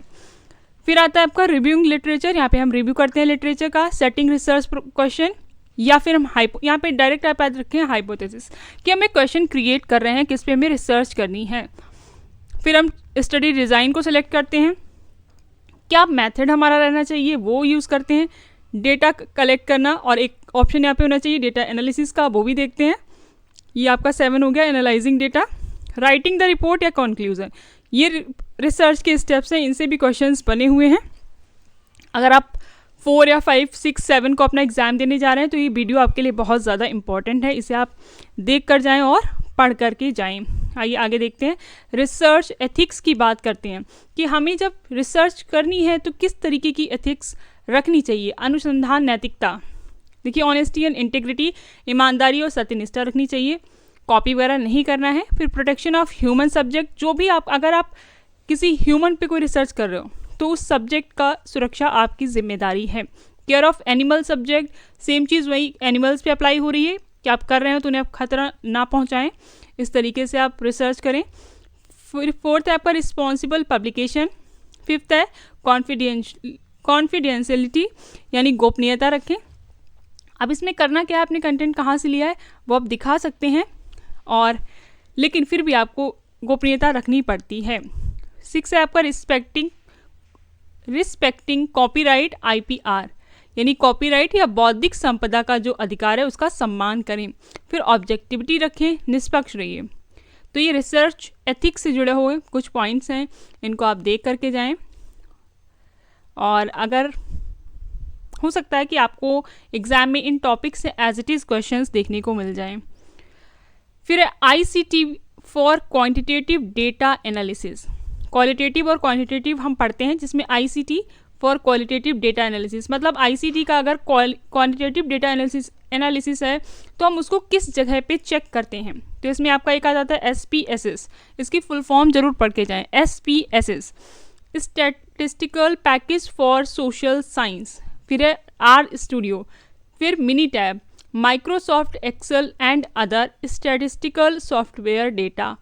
फिर आता है आपका रिव्यूइंग लिटरेचर, यहाँ पे हम रिव्यू करते हैं लिटरेचर का। सेटिंग रिसर्च क्वेश्चन, या फिर हम यहाँ पे डायरेक्ट आप याद रखें हाइपोथेसिस कि हम एक क्वेश्चन क्रिएट कर रहे हैं किस पे हमें रिसर्च करनी है। फिर हम स्टडी डिज़ाइन को सिलेक्ट करते हैं, क्या मेथड हमारा रहना चाहिए वो यूज़ करते हैं। डेटा कलेक्ट करना और एक ऑप्शन यहाँ पे होना चाहिए डेटा एनालिसिस का, वो भी देखते हैं। ये आपका 7 हो गया, analysing data. Writing the report या कंक्लूजन, ये रिसर्च के स्टेप्स हैं, इनसे भी क्वेश्चंस बने हुए हैं। अगर आप 4 या 5, 6, 7 को अपना एग्ज़ाम देने जा रहे हैं तो ये वीडियो आपके लिए बहुत ज़्यादा इंपॉर्टेंट है, इसे आप देख कर जाएँ और पढ़ करके जाएं। आइए आगे देखते हैं, रिसर्च एथिक्स की बात करते हैं कि हमें जब रिसर्च करनी है तो किस तरीके की एथिक्स रखनी चाहिए। अनुसंधान नैतिकता, देखिए ऑनेस्टी एंड इंटेग्रिटी, ईमानदारी और सत्यनिष्ठा रखनी चाहिए। कॉपी वगैरह नहीं करना है। फिर प्रोटेक्शन ऑफ ह्यूमन सब्जेक्ट, जो भी आप अगर आप किसी ह्यूमन पे कोई रिसर्च कर रहे हो तो उस सब्जेक्ट का सुरक्षा आपकी जिम्मेदारी है। Care of animal subject, same चीज़ वही एनिमल्स पे अप्लाई हो रही है कि आप कर रहे हो तो उन्हें आप खतरा ना पहुंचाएं, इस तरीके से आप रिसर्च करें। फिर 4th है आपका रिस्पॉन्सिबल पब्लिकेशन। 5th है कॉन्फिडेंशियलिटी यानी गोपनीयता रखें। अब इसमें करना क्या है, आपने कंटेंट कहाँ से लिया है वो आप दिखा सकते हैं और लेकिन फिर भी आपको गोपनीयता रखनी पड़ती है। 6 है आपका रिस्पेक्टिंग कॉपीराइट IPR यानी कॉपीराइट या बौद्धिक संपदा का जो अधिकार है उसका सम्मान करें। फिर ऑब्जेक्टिविटी रखें, निष्पक्ष रहिए। तो ये रिसर्च एथिक्स से जुड़े हुए कुछ पॉइंट्स हैं, इनको आप देख करके जाएं। और अगर हो सकता है कि आपको एग्ज़ाम में इन टॉपिक से एज इट इज़ क्वेश्चंस देखने को मिल जाएं। फिर ICT for quantitative data analysis. Qualitative और क्वांटिटेटिव हम पढ़ते हैं, जिसमें ICT for qualitative data analysis मतलब ICT का अगर क्वांटिटेटिव डेटा एनालिसिस है तो हम उसको किस जगह पे चेक करते हैं। तो इसमें आपका एक आ जाता है SPSS, इसकी फुल फॉर्म जरूर पढ़ के जाएं। SPSS statistical package for social science, फिर है RStudio, फिर Minitab, Microsoft Excel and other statistical software data.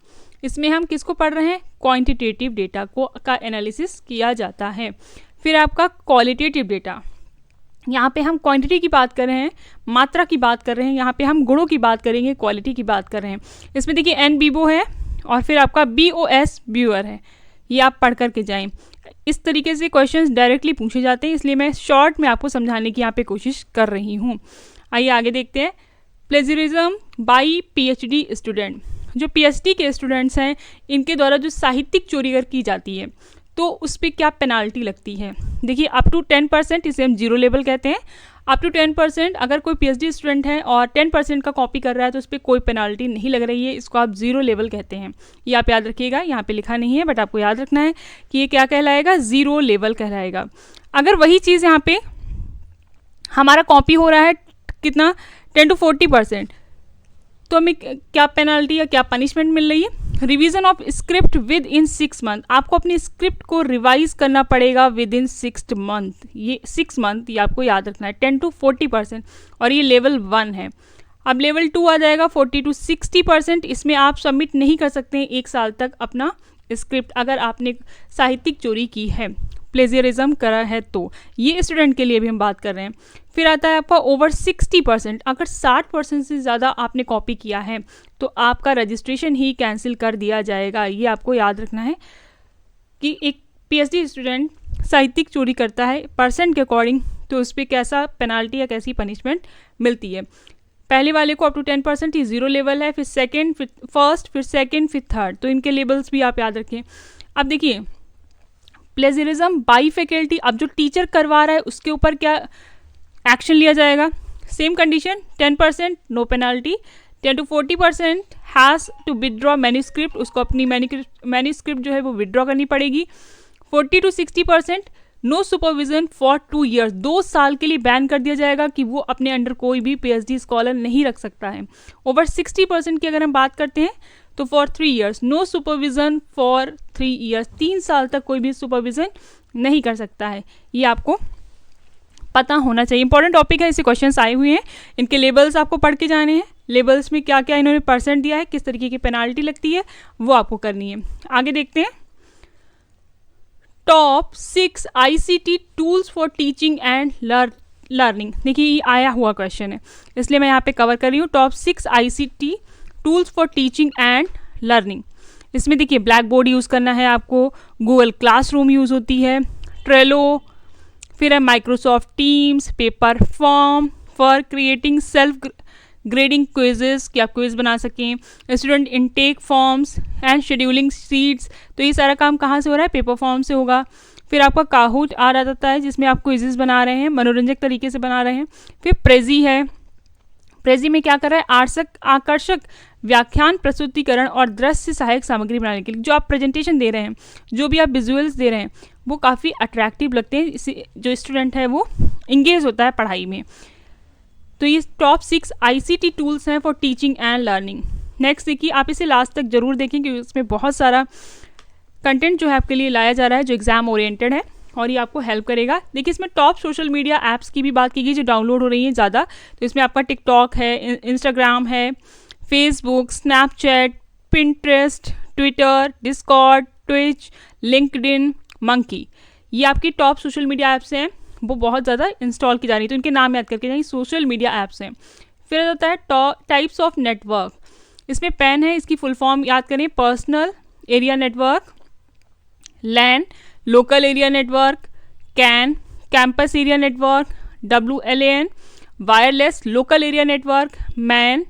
इसमें हम किसको पढ़ रहे हैं, क्वांटिटेटिव डेटा को का एनालिसिस किया जाता है। फिर आपका क्वालिटेटिव डेटा, यहाँ पे हम क्वांटिटी की बात कर रहे हैं, मात्रा की बात कर रहे हैं, यहाँ पे हम गुणों की बात करेंगे, क्वालिटी की बात कर रहे हैं। इसमें देखिए NBIBO है और फिर आपका BOS व्यूअर है, ये आप पढ़ करके जाएं। इस तरीके से क्वेश्चंस डायरेक्टली पूछे जाते हैं, इसलिए मैं शॉर्ट में आपको समझाने की यहाँ पे कोशिश कर रही हूँ। आइए आगे देखते हैं। प्लेजरिज्म बाय PhD स्टूडेंट, जो PhD के स्टूडेंट्स हैं इनके द्वारा जो साहित्यिक चोरी अगर की जाती है तो उस पर क्या पेनाल्टी लगती है। देखिए अप टू 10%, इसे हम जीरो लेवल कहते हैं। अप टू 10% अगर कोई PhD स्टूडेंट है और 10% का कॉपी कर रहा है तो उस पर कोई पेनाल्टी नहीं लग रही है, इसको आप जीरो लेवल कहते हैं। ये आप याद रखिएगा, यहाँ पे लिखा नहीं है बट आपको याद रखना है कि ये क्या कहलाएगा, ज़ीरो लेवल कहलाएगा। अगर वही चीज़ यहाँ पे हमारा कॉपी हो रहा है कितना 10 to 40%, तो हमें क्या पेनाल्टी या क्या पनिशमेंट मिल रही है। Revision of script with in 6 month, आपको अपनी स्क्रिप्ट को रिवाइज करना पड़ेगा विद इन 6 मंथ। ये 6 मंथ ये आपको याद रखना है, 10 to 40%, और ये लेवल 1 है। अब लेवल 2 आ जाएगा 40 to 60%। इसमें आप सबमिट नहीं कर सकते हैं 1 साल तक अपना स्क्रिप्ट अगर आपने साहित्यिक चोरी की है, प्लेजरिज्म करा है तो। ये स्टूडेंट के लिए भी हम बात कर रहे हैं। फिर आता है आपका ओवर 60%, अगर 60% से ज़्यादा आपने कॉपी किया है तो आपका रजिस्ट्रेशन ही कैंसिल कर दिया जाएगा। ये आपको याद रखना है कि एक PhD स्टूडेंट साहित्यिक चोरी करता है परसेंट के अकॉर्डिंग तो उस पर कैसा पेनाल्टी या कैसी पनिशमेंट मिलती है। पहले वाले को अप टू 10% ही जीरो लेवल है, फिर सेकेंड, फिर फर्स्ट, फिर सेकेंड, फिर थर्ड, तो इनके लेवल्स भी आप याद रखें। अब देखिए प्लेजरिज्म बाई फैकल्टी, अब जो टीचर करवा रहा है उसके ऊपर क्या एक्शन लिया जाएगा। Same condition, 10% no penalty, 10 to 40% has to withdraw manuscript, उसको अपनी मैन्यूस्क्रिप्ट जो है वो विदड्रॉ करनी पड़ेगी। 40 to 60% no supervision for 2 years, 2 साल के लिए बैन कर दिया जाएगा कि वो अपने अंडर कोई भी PhD स्कॉलर नहीं रख सकता है। ओवर 60% की अगर हम बात करते हैं तो for 3 years, no supervision for 3 years, 3 साल तक कोई भी सुपरविजन नहीं कर सकता है। ये आपको पता होना चाहिए, इंपॉर्टेंट टॉपिक है, इससे क्वेश्चंस आए हुए हैं। इनके लेबल्स आपको पढ़ के जाने हैं, लेबल्स में क्या क्या इन्होंने परसेंट दिया है, किस तरीके की पेनाल्टी लगती है, वो आपको करनी है। आगे देखते हैं। Top 6 ICT tools for teaching and learning, देखिए ये आया हुआ क्वेश्चन है इसलिए मैं यहाँ पे कवर कर रही हूँ। Top 6 ICT tools for teaching and learning, इसमें देखिए ब्लैक बोर्ड यूज़ करना है आपको, गूगल क्लासरूम यूज़ होती है, ट्रेलो, फिर है Microsoft teams, paper form for creating self grading quizzes, कि आप क्विज बना सकें, student intake forms and scheduling seats, तो ये सारा काम कहाँ से हो रहा है, पेपर फॉर्म से होगा। फिर आपका काहूट आ जाता है जिसमें आप क्विजेस बना रहे हैं, मनोरंजक तरीके से बना रहे हैं। फिर प्रेजी है, प्रेजी में क्या कर रहा है, आकर्षक व्याख्यान प्रस्तुतिकरण और दृश्य सहायक सामग्री बनाने के लिए जो आप प्रेजेंटेशन दे रहे हैं, जो भी आप विजुअल्स दे रहे हैं वो काफ़ी अट्रैक्टिव लगते हैं, इससे जो स्टूडेंट है वो इंगेज होता है पढ़ाई में। तो ये टॉप 6 ICT टूल्स हैं for teaching and learning. Next देखिए, आप इसे लास्ट तक जरूर देखें क्योंकि उसमें बहुत सारा कंटेंट जो है आपके लिए लाया जा रहा है जो एग्जाम ओरिएंटेड है और ये आपको हेल्प करेगा। देखिए इसमें टॉप सोशल मीडिया ऐप्स की भी बात की गई जो डाउनलोड हो रही हैं ज़्यादा, तो इसमें आपका टिकटॉक है, इंस्टाग्राम है, Facebook, Snapchat, Pinterest, Twitter, Discord, Twitch, LinkedIn, monkey, ये आपकी टॉप सोशल मीडिया ऐप्स हैं, वो बहुत ज़्यादा इंस्टॉल की जा रही है, तो इनके नाम याद करके जाइए, सोशल मीडिया ऐप्स हैं। फिर आता है टाइप्स ऑफ नेटवर्क, इसमें पैन है, इसकी फुल फॉर्म याद करें, personal area network, LAN local area network, CAN campus area network, WLAN wireless local area network, MAN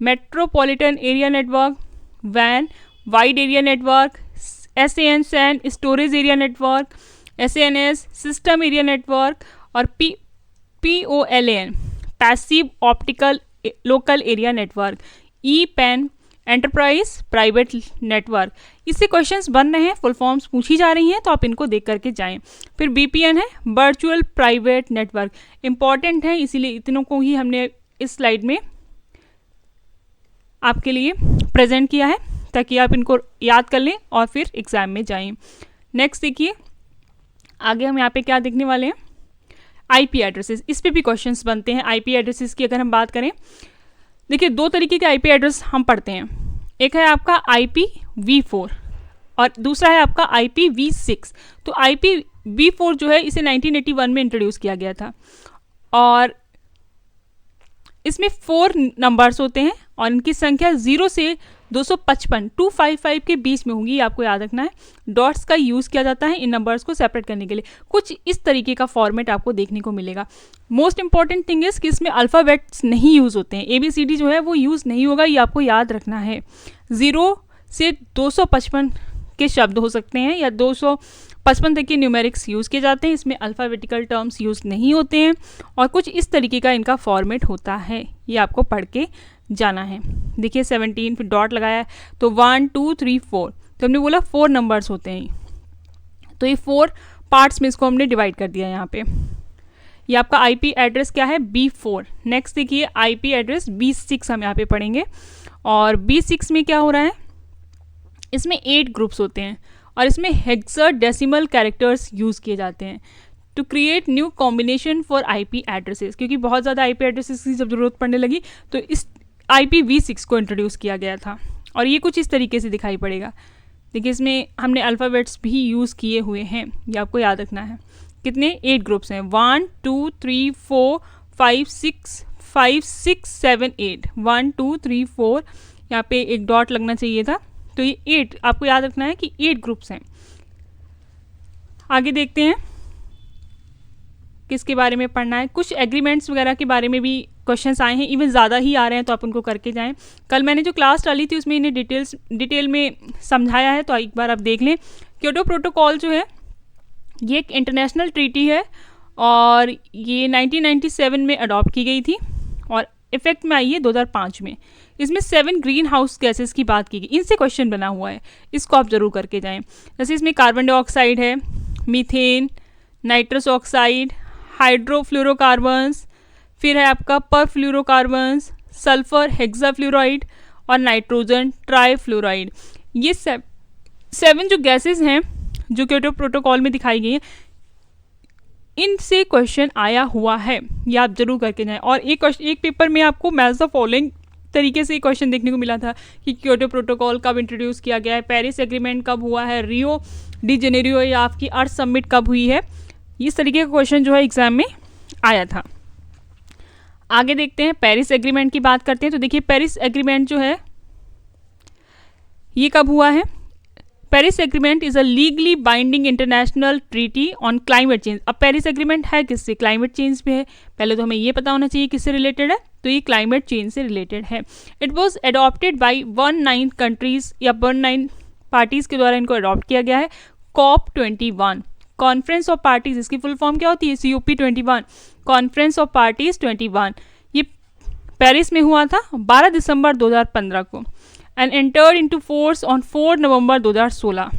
metropolitan area network, WAN, wide area network, SAN SAN, storage area network, SNS, system area network, और POLAN, passive optical local area network, EPAN, enterprise private network. इससे questions बन रहे हैं, full forms पूछी जा रही हैं, तो आप इनको देख करके जाएं। फिर BPN है, वर्चुअल प्राइवेट नेटवर्क, इंपॉर्टेंट है, इसीलिए इतनों को ही हमने इस स्लाइड में आपके लिए प्रेजेंट किया है ताकि आप इनको याद कर लें और फिर एग्जाम में जाएं। नेक्स्ट देखिए, आगे हम यहाँ पे क्या देखने वाले हैं, IP एड्रेसेस। इस पे भी क्वेश्चंस बनते हैं। IP एड्रेसेस की अगर हम बात करें, देखिए दो तरीके के IP एड्रेस हम पढ़ते हैं। एक है आपका IPv4 और दूसरा है आपका IPv6। तो IPv4 जो है इसे 1981 में इंट्रोड्यूस किया गया था और इसमें 4 नंबर्स होते हैं और इनकी संख्या 0 से 255 के बीच में होंगी, आपको याद रखना है। डॉट्स का यूज़ किया जाता है इन नंबर्स को सेपरेट करने के लिए। कुछ इस तरीके का फॉर्मेट आपको देखने को मिलेगा। मोस्ट इंपॉर्टेंट थिंग इज़ कि इसमें अल्फ़ाबेट्स नहीं यूज़ होते हैं, ABCD जो है वो यूज़ नहीं होगा, ये आपको याद रखना है। 0 से 255 के शब्द हो सकते हैं या 255 तक के न्यूमेरिक्स यूज़ किए जाते हैं, इसमें अल्फ़ाबेटिकल टर्म्स यूज़ नहीं होते हैं और कुछ इस तरीके का इनका फॉर्मेट होता है, ये आपको पढ़ के जाना है। देखिए 17 फिर डॉट लगाया है तो 1 2 3 4, तो हमने बोला 4 नंबर्स होते हैं, तो ये 4 पार्ट्स में इसको हमने डिवाइड कर दिया। यहाँ पे ये आपका IP एड्रेस क्या है, B4। नेक्स्ट देखिए IP एड्रेस B6 हम यहाँ पे पढ़ेंगे और B6 में क्या हो रहा है, इसमें 8 ग्रुप्स होते हैं और इसमें हेक्साडेसिमल कैरेक्टर्स यूज़ किए जाते हैं to create new combination for IP addresses. क्योंकि बहुत ज़्यादा IP एड्रेसेस की जब ज़रूरत पड़ने लगी तो इस IPv6 को इंट्रोड्यूस किया गया था और ये कुछ इस तरीके से दिखाई पड़ेगा। देखिए इसमें हमने अल्फ़ाबेट्स भी यूज़ किए हुए हैं, ये आपको याद रखना है। कितने 8 ग्रुप्स हैं, 1 2 3 4 5 6 7 8, 1 2 3 4, यहाँ पे एक डॉट लगना चाहिए था, तो ये 8 आपको याद रखना है कि 8 ग्रुप्स हैं। आगे देखते हैं किसके बारे में पढ़ना है। कुछ एग्रीमेंट्स वगैरह के बारे में भी क्वेश्चंस आए हैं, इवन ज़्यादा ही आ रहे हैं, तो आप उनको करके जाएं। कल मैंने जो क्लास डाली थी उसमें इन्हें डिटेल में समझाया है, तो एक बार आप देख लें। क्योटो प्रोटोकॉल जो है ये एक इंटरनेशनल ट्रीटी है और ये 1997 में अडॉप्ट की गई थी और इफेक्ट में आई है 2005 में। इसमें 7 ग्रीन हाउस गैसेस की बात की गई, इनसे क्वेश्चन बना हुआ है, इसको आप ज़रूर करके जाएँ। जैसे इसमें कार्बन डाइऑक्साइड है, मीथेन, नाइट्रस ऑक्साइड, हाइड्रोफ्लोरोकार्बन्स, फिर है आपका परफ्लोरोकार्बन्स, सल्फर हेक्साफ्लोराइड और नाइट्रोजन ट्राईफ्लोराइड। ये 7 जो गैसेस हैं जो क्योटो प्रोटोकॉल में दिखाई गई हैं, इनसे क्वेश्चन आया हुआ है, ये आप जरूर करके जाएं। और एक पेपर में आपको मैच द फॉलोइंग तरीके से क्वेश्चन देखने को मिला था कि क्योटो प्रोटोकॉल कब इंट्रोड्यूस किया गया है, पेरिस एग्रीमेंट कब हुआ है, रियो डी जेनेरियो या आपकी अर्थ समिट कब हुई है, इस तरीके का क्वेश्चन जो है एग्जाम में आया था। आगे देखते हैं, पेरिस एग्रीमेंट की बात करते हैं। तो देखिए पेरिस एग्रीमेंट जो है ये कब हुआ है, Paris agreement is a legally binding international treaty on climate change. अब पेरिस एग्रीमेंट है किससे, क्लाइमेट चेंज पे है। पहले तो हमें ये पता होना चाहिए किससे रिलेटेड है, तो ये क्लाइमेट चेंज से रिलेटेड है। It was adopted by 19 countries या 19 पार्टीज़ के द्वारा इनको अडॉप्ट किया गया है। COP21 कॉन्फ्रेंस ऑफ पार्टीज, इसकी फुल फॉर्म क्या होती है, COP21 कॉन्फ्रेंस ऑफ पार्टीज 21। ये पेरिस में हुआ था 12 दिसंबर 2015 को and entered into force on 4 नवंबर 2016।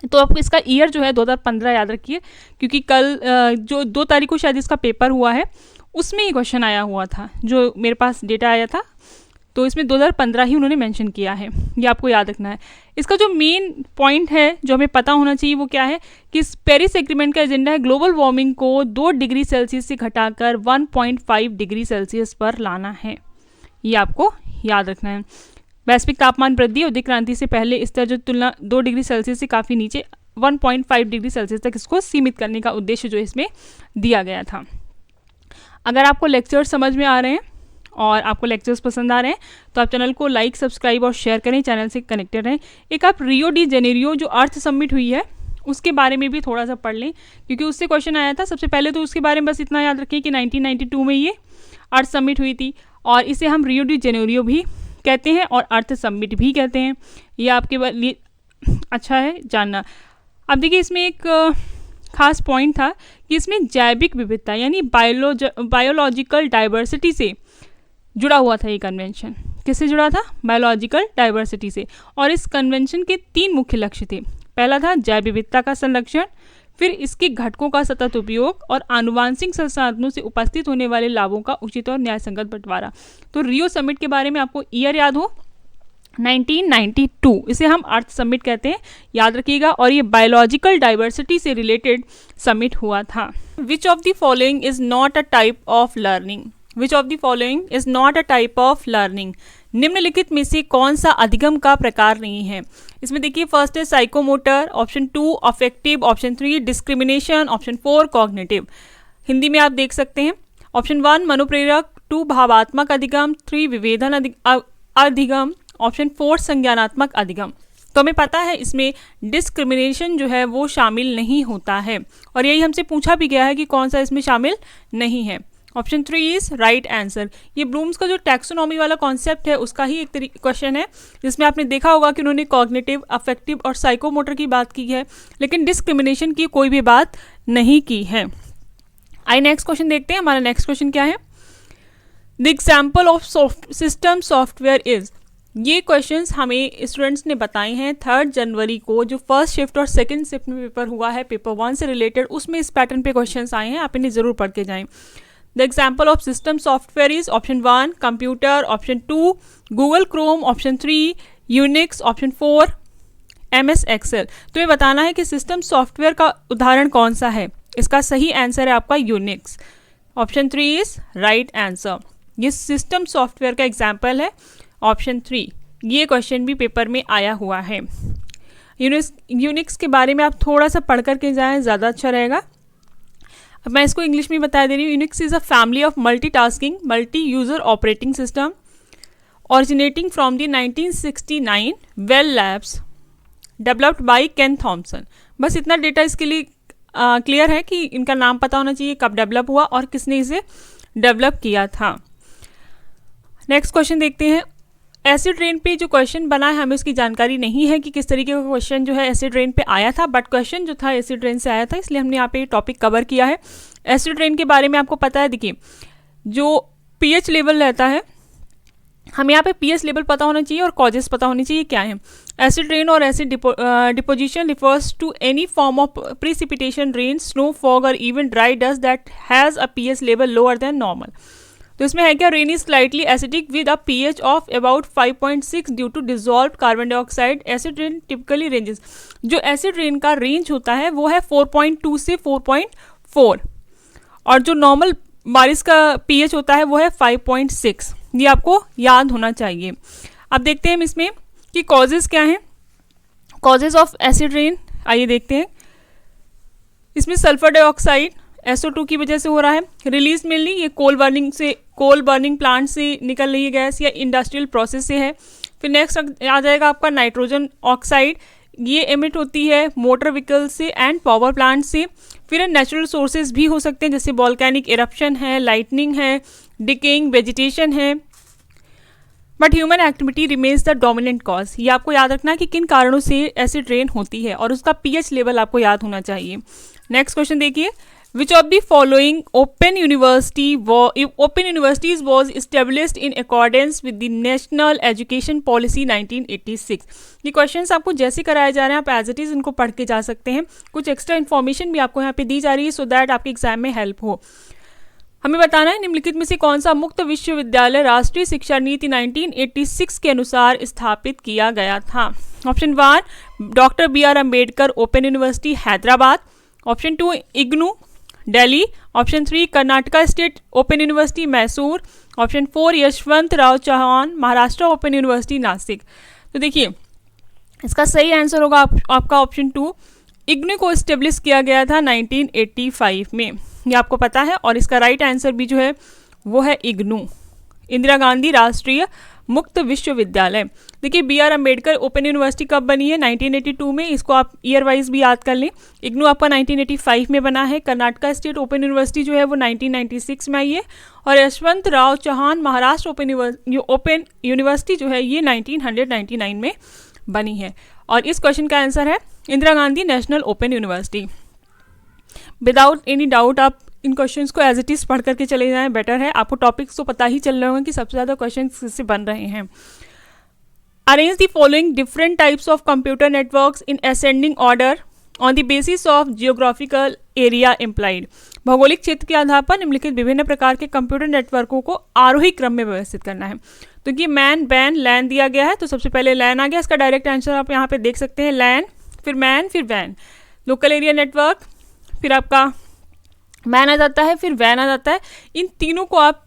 तो आप इसका ईयर जो है 2015 याद रखिए, क्योंकि कल जो 2 तारीख को शायद इसका पेपर हुआ है उसमें ये क्वेश्चन आया हुआ था, जो मेरे पास डेटा आया था, तो इसमें 2015 ही उन्होंने मेंशन किया है, ये आपको याद रखना है। इसका जो मेन पॉइंट है जो हमें पता होना चाहिए वो क्या है कि इस पेरिस एग्रीमेंट का एजेंडा है ग्लोबल वार्मिंग को 2 डिग्री सेल्सियस से घटाकर 1.5 डिग्री सेल्सियस पर लाना है, ये आपको याद रखना है। वैश्विक तापमान वृद्धि औद्योगिक क्रांति से पहले इस तरह जो तुलना 2 डिग्री सेल्सियस से काफ़ी नीचे 1.5 डिग्री सेल्सियस तक इसको सीमित करने का उद्देश्य जो इसमें दिया गया था। अगर आपको लेक्चर्स समझ में आ रहे हैं और आपको लेक्चर्स पसंद आ रहे हैं तो आप चैनल को लाइक, सब्सक्राइब और शेयर करें, चैनल से कनेक्टेड रहें। एक आप रियो डी जेनेरियो जो अर्थ समिट हुई है उसके बारे में भी थोड़ा सा पढ़ लें, क्योंकि उससे क्वेश्चन आया था। सबसे पहले तो उसके बारे में बस इतना याद रखें कि 1992 में ये अर्थ समिट हुई थी और इसे हम रियो डी जेनेरियो भी कहते हैं और अर्थ समिट भी कहते हैं। ये आपके लिए अच्छा है जानना। अब देखिए इसमें एक खास पॉइंट था कि इसमें जैविक विविधता यानी बायोलॉजिकल डाइवर्सिटी से जुड़ा हुआ था ये कन्वेंशन। किससे जुड़ा था? बायोलॉजिकल डाइवर्सिटी से। और इस कन्वेंशन के 3 मुख्य लक्ष्य थे। पहला था जैव विविधता का संरक्षण, फिर इसके घटकों का सतत उपयोग और आनुवांशिक संसाधनों से उपस्थित होने वाले लाभों का उचित और न्यायसंगत बंटवारा। तो रियो समिट के बारे में आपको ईयर याद हो 1992, इसे हम अर्थ समिट कहते हैं, याद रखिएगा। और ये बायोलॉजिकल डाइवर्सिटी से रिलेटेड समिट हुआ था। विच of the following is not a type of learning? Which of the following is not a type of learning? निम्नलिखित में से कौन सा अधिगम का प्रकार नहीं है? इसमें देखिए फर्स्ट है psychomotor, option 2 affective, option 3 discrimination, option 4 cognitive. Hindi में आप देख सकते हैं ऑप्शन 1 मनोप्रेरक, 2 भावात्मक अधिगम, 3 विभेदन अधिगम, ऑप्शन 4 संज्ञानात्मक अधिगम। तो हमें पता है इसमें डिस्क्रिमिनेशन जो है वो शामिल नहीं होता है, और यही हमसे पूछा भी गया है कि कौन सा इसमें शामिल नहीं है। Option 3 is right answer. ये ब्लूम्स का जो टैक्सोनॉमी वाला कॉन्सेप्ट है उसका ही एक क्वेश्चन है, जिसमें आपने देखा होगा कि उन्होंने कॉग्निटिव, अफेक्टिव और साइकोमोटर की बात की है, लेकिन डिस्क्रिमिनेशन की कोई भी बात नहीं की है। आइए नेक्स्ट क्वेश्चन देखते हैं। हमारा नेक्स्ट क्वेश्चन क्या है? The example of system software is. ये क्वेश्चंस हमें स्टूडेंट्स ने बताए हैं 3 जनवरी को, जो फर्स्ट शिफ्ट और सेकंड शिफ्ट में पेपर हुआ है पेपर 1 से रिलेटेड, उसमें इस पैटर्न पे क्वेश्चंस आए हैं, आप इन्हें जरूर पढ़ के जाएं। The example of system software is option 1 computer, option 2 Google Chrome, option 3 Unix, option 4 MS Excel. तो ये बताना है कि सिस्टम सॉफ्टवेयर का उदाहरण कौन सा है। इसका सही आंसर है आपका Unix. Option 3 is right answer. ये सिस्टम सॉफ्टवेयर का एग्जाम्पल है ऑप्शन 3। ये क्वेश्चन भी पेपर में आया हुआ है। यूनिक्स के बारे में आप थोड़ा सा पढ़ करके जाएं, ज़्यादा अच्छा रहेगा। अब मैं इसको इंग्लिश में बता दे रही हूँ। Unix is a family of multitasking multi user operating system originating from the 1969 Bell Labs developed by Ken Thompson। बस इतना डेटा इसके लिए क्लियर है कि इनका नाम पता होना चाहिए, कब डेवलप हुआ और किसने इसे डेवलप किया था। नेक्स्ट क्वेश्चन देखते हैं। एसिड रेन पे जो क्वेश्चन बना है, हमें उसकी जानकारी नहीं है कि किस तरीके का क्वेश्चन जो है एसिड रेन पे आया था, बट क्वेश्चन जो था एसिड रेन से आया था, इसलिए हमने यहाँ पे टॉपिक कवर किया है। एसिड रेन के बारे में आपको पता है, देखिए जो pH लेवल रहता है, हमें यहाँ पे pH लेवल पता होना चाहिए और कॉजेस पता होनी चाहिए क्या है। एसिड रेन और acid deposition refers to any form of precipitation, rain, snow, fog और even dry dust that has a pH level lower than normal. तो इसमें है क्या, rain is slightly acidic with a pH of about 5.6 due to dissolve carbon dioxide. Acid rain typically ranges, जो acid rain का range होता है वो है 4.2 से 4.4, और जो नॉर्मल बारिश का pH होता है वो है 5.6। ये आपको याद होना चाहिए। अब देखते हैं इसमें कि कॉजेज क्या हैं, कॉजेज ऑफ एसिड रेन। आइए देखते हैं। इसमें सल्फर डाइऑक्साइड SO2 की वजह से हो रहा है। रिलीज मेनली ये कोल बर्निंग प्लांट से निकल रही है गैस या इंडस्ट्रियल प्रोसेस से है। फिर नेक्स्ट आ जाएगा आपका नाइट्रोजन ऑक्साइड, ये एमिट होती है मोटर व्हीकल से एंड पावर प्लांट से। फिर नेचुरल सोर्सेज भी हो सकते हैं, जैसे वॉल्केनिक इरप्शन है, लाइटनिंग है, डिकेइंग वेजिटेशन है, but human activity remains the dominant cause. ये आपको याद रखना है कि किन कारणों से एसिड रेन होती है, और उसका pH लेवल आपको याद होना चाहिए। नेक्स्ट क्वेश्चन देखिए। Which of the following open universities was established in accordance with the National Education Policy 1986? ये क्वेश्चंस आपको जैसे कराए जा रहे हैं, आप एज इट इज़ इनको पढ़ के जा सकते हैं। कुछ एक्स्ट्रा इन्फॉर्मेशन भी आपको यहाँ पे दी जा रही है सो दैट आपके एग्जाम में हेल्प हो। हमें बताना है निम्नलिखित में से कौन सा मुक्त विश्वविद्यालय राष्ट्रीय शिक्षा नीति 1986 के अनुसार स्थापित किया गया था। Option 1 doctor BR Ambedkar open university Hyderabad, option 2 IGNOU Delhi, option 3 Karnataka state open university Mysore, option 4 Yashwantrao Chavan Maharashtra open university Nashik. तो देखिए इसका सही आंसर होगा आपका ऑप्शन 2, इग्नू को इस्टेब्लिश किया गया था 1985 में, ये आपको पता है। और इसका राइट आंसर भी जो है वो है इग्नू, इंदिरा गांधी राष्ट्रीय मुक्त विश्वविद्यालय। देखिए B R Ambedkar open university कब बनी है? 1982 में। इसको आप ईयर वाइज भी याद कर लें। इग्नू आपका 1985 में बना है। कर्नाटका स्टेट ओपन यूनिवर्सिटी जो है वो 1996 में आई है। और यशवंतराव चौहान महाराष्ट्र ओपन यूनिवर्सिटी जो है ये 1999 में बनी है। और इस क्वेश्चन का आंसर है Indira Gandhi national open university. Without any doubt आप इन क्वेश्चंस को एज इट इज़ पढ़ करके चले जाएं, बेटर है। आपको टॉपिक्स तो पता ही चल रहे होंगे कि सबसे ज़्यादा क्वेश्चन किससे बन रहे हैं। Arrange the following different types of computer networks in ascending order on the basis of geographical area implied. भौगोलिक क्षेत्र के आधार पर निम्नलिखित विभिन्न प्रकार के कंप्यूटर नेटवर्कों को आरोही क्रम में व्यवस्थित करना है। तो ये मैन बैन लैन दिया गया है, तो सबसे पहले लैन आ गया। इसका डायरेक्ट आंसर आप यहाँ पे देख सकते हैं, लैन फिर मैन फिर वैन। लोकल एरिया नेटवर्क, फिर आपका मैन आ जाता है, फिर वैन आ जाता है। इन तीनों को आप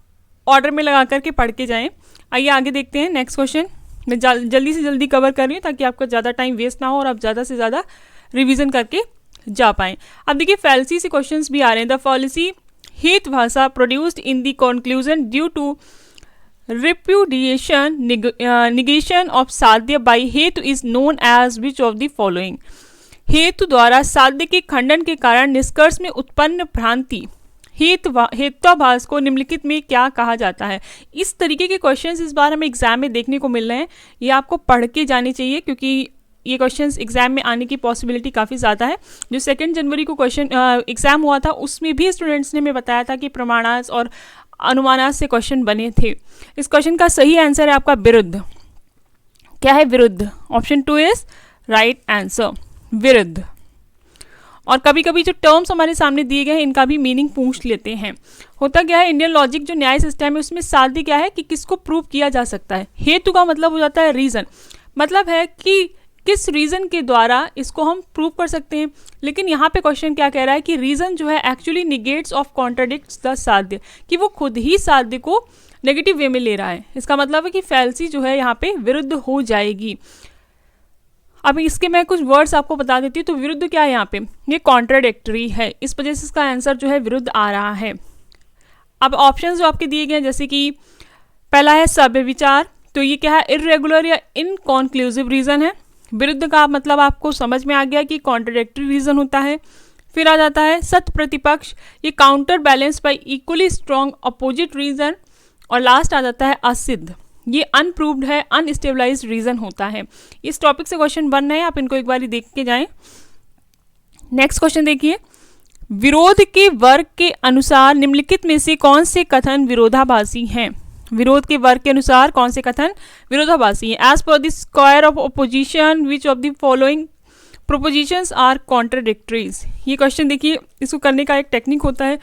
ऑर्डर में लगा करके पढ़ के जाएं। आइए आगे देखते हैं नेक्स्ट क्वेश्चन। मैं जल्दी से जल्दी कवर कर रही हूँ ताकि आपका ज़्यादा टाइम वेस्ट ना हो और आप ज़्यादा से ज़्यादा रिवीजन करके जा पाएँ। अब देखिए फैलसी से क्वेश्चंस भी आ रहे हैं। द फॉलिसी हेत भाषा produced in the conclusion due to repudiation negation of साध्य बाई हेतु is known as which of the following. हेतु द्वारा साध्य के खंडन के कारण निष्कर्ष में उत्पन्न भ्रांति हेत्वाभास को निम्नलिखित में क्या कहा जाता है। इस तरीके के क्वेश्चंस इस बार हमें एग्जाम में देखने को मिल रहे हैं। ये आपको पढ़ के जाने चाहिए क्योंकि ये क्वेश्चंस एग्जाम में आने की पॉसिबिलिटी काफ़ी ज़्यादा है। जो 2 जनवरी को क्वेश्चन एग्जाम हुआ था उसमें भी स्टूडेंट्स ने हमें बताया था कि प्रमाणास और अनुमानास से क्वेश्चन बने थे। इस क्वेश्चन का सही आंसर है आपका विरुद्ध। क्या है? विरुद्ध। ऑप्शन 2 इज राइट आंसर, विरुद्ध। और कभी कभी जो टर्म्स हमारे सामने दिए गए हैं इनका भी मीनिंग पूछ लेते हैं। होता क्या है, इंडियन लॉजिक जो न्याय सिस्टम है उसमें साध्य क्या है कि किसको प्रूव किया जा सकता है। हेतु का मतलब हो जाता है रीजन, मतलब है कि किस रीजन के द्वारा इसको हम प्रूव कर सकते हैं। लेकिन यहाँ पे क्वेश्चन क्या कह रहा है कि रीजन जो है actually negates of contradicts the साध्य, कि वो खुद ही साध्य को नेगेटिव वे में ले रहा है। इसका मतलब है कि फैलसी जो है यहाँ पे विरुद्ध हो जाएगी। अब इसके मैं कुछ वर्ड्स आपको बता देती हूँ। तो विरुद्ध क्या है यहाँ पे? ये कॉन्ट्राडिक्टरी है, इस वजह से इसका आंसर जो है विरुद्ध आ रहा है। अब ऑप्शंस जो आपके दिए गए हैं, जैसे कि पहला है सभ्य विचार, तो ये क्या है? इर्रेगुलर या इनकॉन्क्लूसिव रीजन है। विरुद्ध का मतलब आपको समझ में आ गया कि कॉन्ट्राडिक्टरी रीजन होता है। फिर आ जाता है सत्य प्रतिपक्ष, ये counter balance by equally strong opposite reason. और लास्ट आ जाता है असिद्ध, ये अनप्रूव्ड है, अनस्टेबलाइज्ड रीजन होता है। इस टॉपिक से क्वेश्चन बन रहे हैं, आप इनको एक बार देख के जाएं। नेक्स्ट क्वेश्चन देखिए, विरोध के वर्ग के अनुसार निम्नलिखित में से कौन से कथन विरोधाभासी हैं? विरोध के वर्ग के अनुसार कौन से कथन विरोधाभासी हैं? एज पर the square of opposition which of the following propositions are contradictories. ये क्वेश्चन देखिए, इसको करने का एक टेक्निक होता है।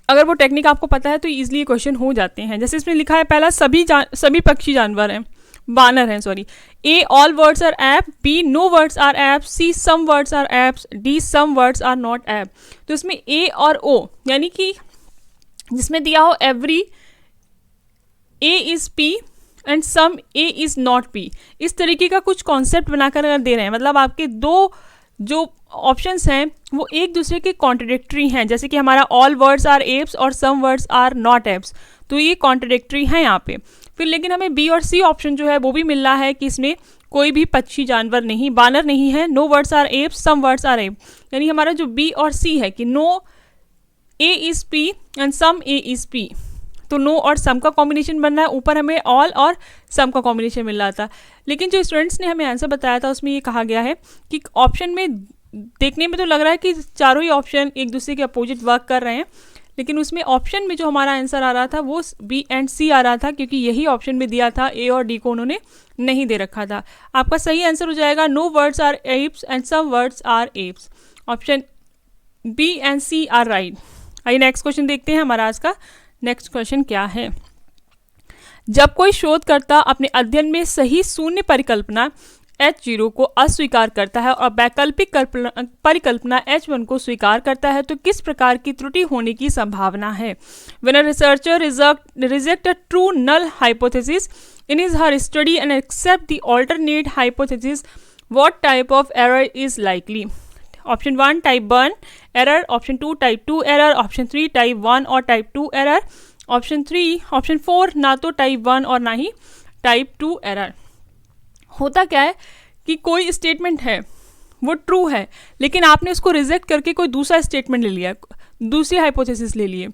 अगर वो टेक्निक आपको पता है तो ईजिली क्वेश्चन हो जाते हैं। जैसे इसमें लिखा है, पहला सभी पक्षी जानवर हैं, बानर हैं sorry. A all words are ape, B no words are ape, C some words are apes, D some words are not ape. तो इसमें ए और ओ यानी कि जिसमें दिया हो every A is P and some A is not P, इस तरीके का कुछ कॉन्सेप्ट बनाकर अगर दे रहे हैं, मतलब आपके दो जो ऑप्शंस हैं वो एक दूसरे के कॉन्ट्राडिक्टरी हैं। जैसे कि हमारा ऑल वर्ड्स आर एप्स और some words are not apes, तो ये कॉन्ट्राडिक्टरी हैं यहाँ पे। फिर लेकिन हमें बी और सी ऑप्शन जो है वो भी मिल रहा है कि इसमें कोई भी पक्षी जानवर नहीं, बानर नहीं है। No words are apes, some words are ape, यानी हमारा जो बी और सी है कि no A is P and some A is P, तो नो और सम का कॉम्बिनेशन बन रहा है। ऊपर हमें ऑल और सम का कॉम्बिनेशन मिल रहा था। लेकिन जो स्टूडेंट्स ने हमें आंसर बताया था उसमें ये कहा गया है कि ऑप्शन में देखने में तो लग रहा है कि चारों ही ऑप्शन एक दूसरे के अपोजिट वर्क कर रहे हैं, लेकिन उसमें ऑप्शन में जो हमारा आंसर आ रहा था वो बी एंड सी आ रहा था, क्योंकि यही ऑप्शन में दिया था, ए और डी को उन्होंने नहीं दे रखा था। आपका सही आंसर हो जाएगा no words are apes and some words are apes. Option B and C are right. आइए नेक्स्ट क्वेश्चन देखते हैं। हमारा आज का नेक्स्ट क्वेश्चन क्या है? जब कोई शोधकर्ता अपने अध्ययन में सही शून्य परिकल्पना H0 को अस्वीकार करता है और वैकल्पिक परिकल्पना H1 को स्वीकार करता है, तो किस प्रकार की त्रुटि होने की संभावना है? When a researcher reject a true null hypothesis in his her study and accept the alternate hypothesis, what type of error is likely? Option 1 type 1 error, option 2 type 2 error, option 3 type 1 or type 2 error, option 3, option 4 ना तो type 1 और ना ही type 2 error. होता क्या है कि कोई statement है वो ट्रू है, लेकिन आपने उसको रिजेक्ट करके कोई दूसरा स्टेटमेंट ले लिया, दूसरी हाइपोथेसिस ले लिए,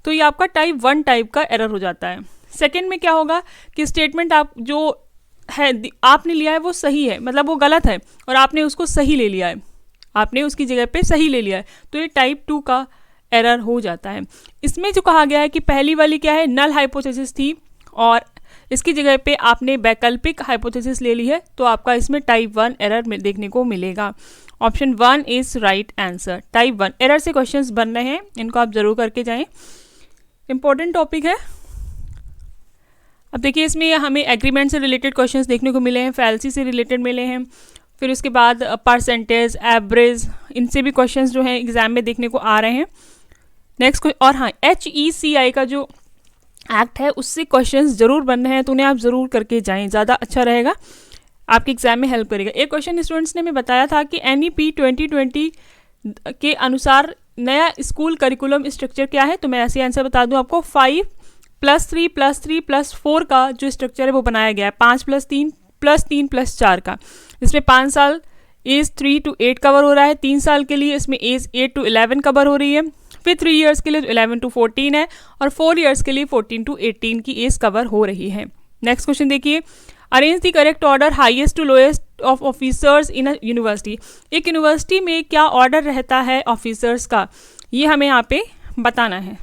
तो ये आपका टाइप 1 टाइप का एरर हो जाता है। सेकेंड में क्या होगा कि स्टेटमेंट आप जो है आपने लिया है वो सही है, मतलब वो गलत है और आपने उसको सही ले लिया है, आपने उसकी जगह पे सही ले लिया है, तो ये टाइप 2 का एरर हो जाता है। इसमें जो कहा गया है कि पहली वाली क्या है, नल हाइपोथेसिस थी और इसकी जगह पे आपने वैकल्पिक हाइपोथेसिस ले ली है, तो आपका इसमें टाइप 1 एरर देखने को मिलेगा। Option 1 is right answer. Type 1 error से क्वेश्चंस बन रहे हैं, इनको आप जरूर करके जाएं, इंपॉर्टेंट टॉपिक है। अब देखिए इसमें हमें एग्रीमेंट से रिलेटेड क्वेश्चंस देखने को मिले हैं, फैल्सी से रिलेटेड मिले हैं, फिर उसके बाद परसेंटेज, एवरेज, इनसे भी क्वेश्चंस जो हैं एग्जाम में देखने को आ रहे हैं। नेक्स्ट और हाँ, HECI का जो एक्ट है उससे क्वेश्चंस जरूर बन रहे हैं, तो उन्हें आप जरूर करके जाएं, ज़्यादा अच्छा रहेगा, आपके एग्जाम में हेल्प करेगा। एक क्वेश्चन स्टूडेंट्स ने हमें बताया था कि NEP 2020 के अनुसार नया स्कूल करिकुलम स्ट्रक्चर क्या है, तो मैं ऐसे आंसर बता दूं आपको, 5+3+3+4 का जो स्ट्रक्चर है वो बनाया गया है, 5+3+3+4 का, जिसमें 5 साल एज 3 to 8 कवर हो रहा है, 3 साल के लिए इसमें एज 8 to 11 कवर हो रही है, फिर 3 ईयर्स के लिए 11 to 14 है और 4 ईयर्स के लिए 14 to 18 की एज कवर हो रही है। नेक्स्ट क्वेश्चन देखिए, arrange the correct order highest to lowest of officers in a university. एक यूनिवर्सिटी में क्या ऑर्डर रहता है ऑफिसर्स का, ये हमें यहाँ पे बताना है।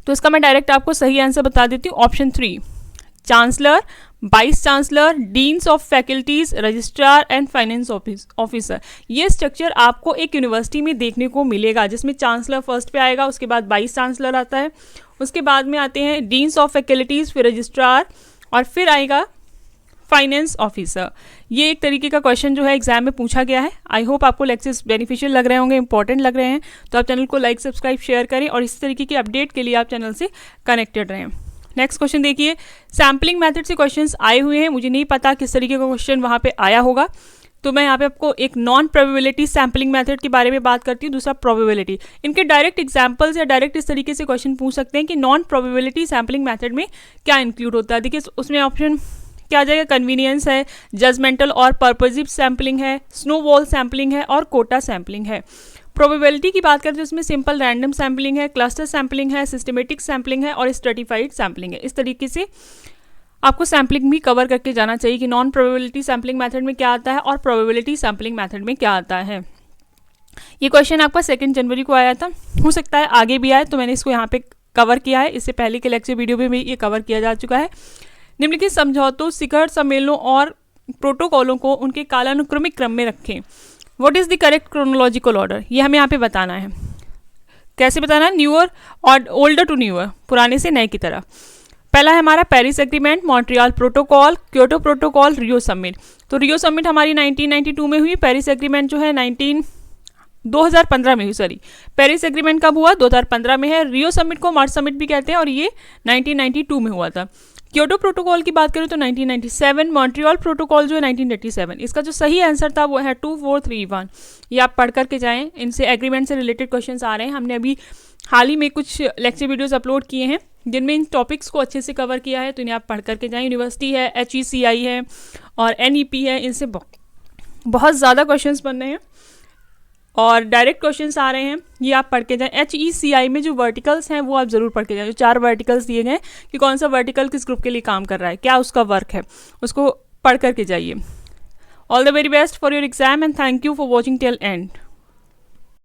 तो इसका मैं डायरेक्ट आपको सही आंसर बता देती हूँ, option 3, chancellor, vice chancellor, deans of faculties, registrar and finance officer. ये स्ट्रक्चर आपको एक यूनिवर्सिटी में देखने को मिलेगा, जिसमें चांसलर फर्स्ट पे आएगा, उसके बाद वाइस चांसलर आता है, उसके बाद में आते हैं डीन्स ऑफ फैकल्टीज, फिर रजिस्ट्रार और फिर आएगा फाइनेंस ऑफिसर। ये एक तरीके का क्वेश्चन जो है एग्जाम में पूछा गया है। आई होप आपको लेक्चर्स बेनिफिशियल लग रहे होंगे, इंपॉर्टेंट लग रहे हैं, तो आप चैनल को लाइक, सब्सक्राइब, शेयर करें और इस तरीके की अपडेट के लिए आप चैनल से कनेक्टेड रहें। नेक्स्ट क्वेश्चन देखिए, सैम्पलिंग मेथड से क्वेश्चंस आए हुए हैं, मुझे नहीं पता किस तरीके का क्वेश्चन वहाँ पे आया होगा, तो मैं यहाँ पे आपको एक नॉन प्रोबेबिलिटी सैम्पलिंग मेथड के बारे में बात करती हूँ, दूसरा प्रोबेबिलिटी। इनके डायरेक्ट एग्जांपल्स या डायरेक्ट इस तरीके से क्वेश्चन पूछ सकते हैं कि नॉन प्रोबेबिलिटी सैम्पलिंग मेथड में क्या इंक्लूड होता है। देखिए उसमें ऑप्शन क्या आ जाएगा, कन्वीनियंस है, जजमेंटल और पर्पजिव सैम्पलिंग है, स्नोबॉल सैम्पलिंग है और कोटा सैम्पलिंग है। प्रोबेबिलिटी की बात करते हैं उसमें सिंपल रैंडम सैम्पलिंग है, क्लस्टर सैम्पलिंग है, सिस्टमेटिक सैम्पलिंग है और स्ट्रेटिफाइड सैम्पलिंग है। इस तरीके से आपको सैम्पलिंग भी कवर करके जाना चाहिए कि नॉन प्रोबेबिलिटी सैम्पलिंग मेथड में क्या आता है और प्रोबेबिलिटी सैम्पलिंग मेथड में क्या आता है। ये क्वेश्चन आपका 2 जनवरी को आया था, हो सकता है आगे भी आए, तो मैंने इसको यहाँ पे कवर किया है, इससे पहले के लेक्चर वीडियो में भी ये कवर किया जा चुका है। निम्नलिखित समझौतों, शिखर सम्मेलनों और प्रोटोकॉलों को उनके कालानुक्रमिक क्रम में रखें। What is the correct chronological order, ये हमें यहाँ पे बताना है। कैसे बताना है, न्यूअर और ओल्डर टू न्यूअर, पुराने से नए की तरह। पहला है हमारा Paris agreement, Montreal protocol, Kyoto protocol, Rio summit. तो रियो समिट हमारी 1992 में हुई, पेरिस एग्रीमेंट जो है 2015 में हुई, सॉरी, पेरिस एग्रीमेंट कब हुआ, 2015 में है। रियो समिट को मार्च समिट भी कहते हैं और ये 1992 में हुआ था। क्योटो प्रोटोकॉल की बात करें तो 1997, मॉन्ट्रियल प्रोटोकॉल जो है 1987। इसका जो सही आंसर था वो है 2431। ये आप पढ़ करके जाएं, इनसे एग्रीमेंट से रिलेटेड क्वेश्चंस आ रहे हैं। हमने अभी हाल ही में कुछ लेक्चर वीडियोस अपलोड किए हैं जिनमें इन टॉपिक्स को अच्छे से कवर किया है, तो इन्हें आप पढ़ करके जाएं। यूनिवर्सिटी है, HECI है और NEP है, इनसे बहुत ज़्यादा क्वेश्चंस बन रहे हैं और डायरेक्ट क्वेश्चंस आ रहे हैं, ये आप पढ़ के जाएं। HECI में जो वर्टिकल्स हैं वो आप ज़रूर पढ़ के जाएं, जो 4 वर्टिकल्स दिए गए कि कौन सा वर्टिकल किस ग्रुप के लिए काम कर रहा है, क्या उसका वर्क है, उसको पढ़ करके जाइए। All the very best for your exam and thank you for watching till and.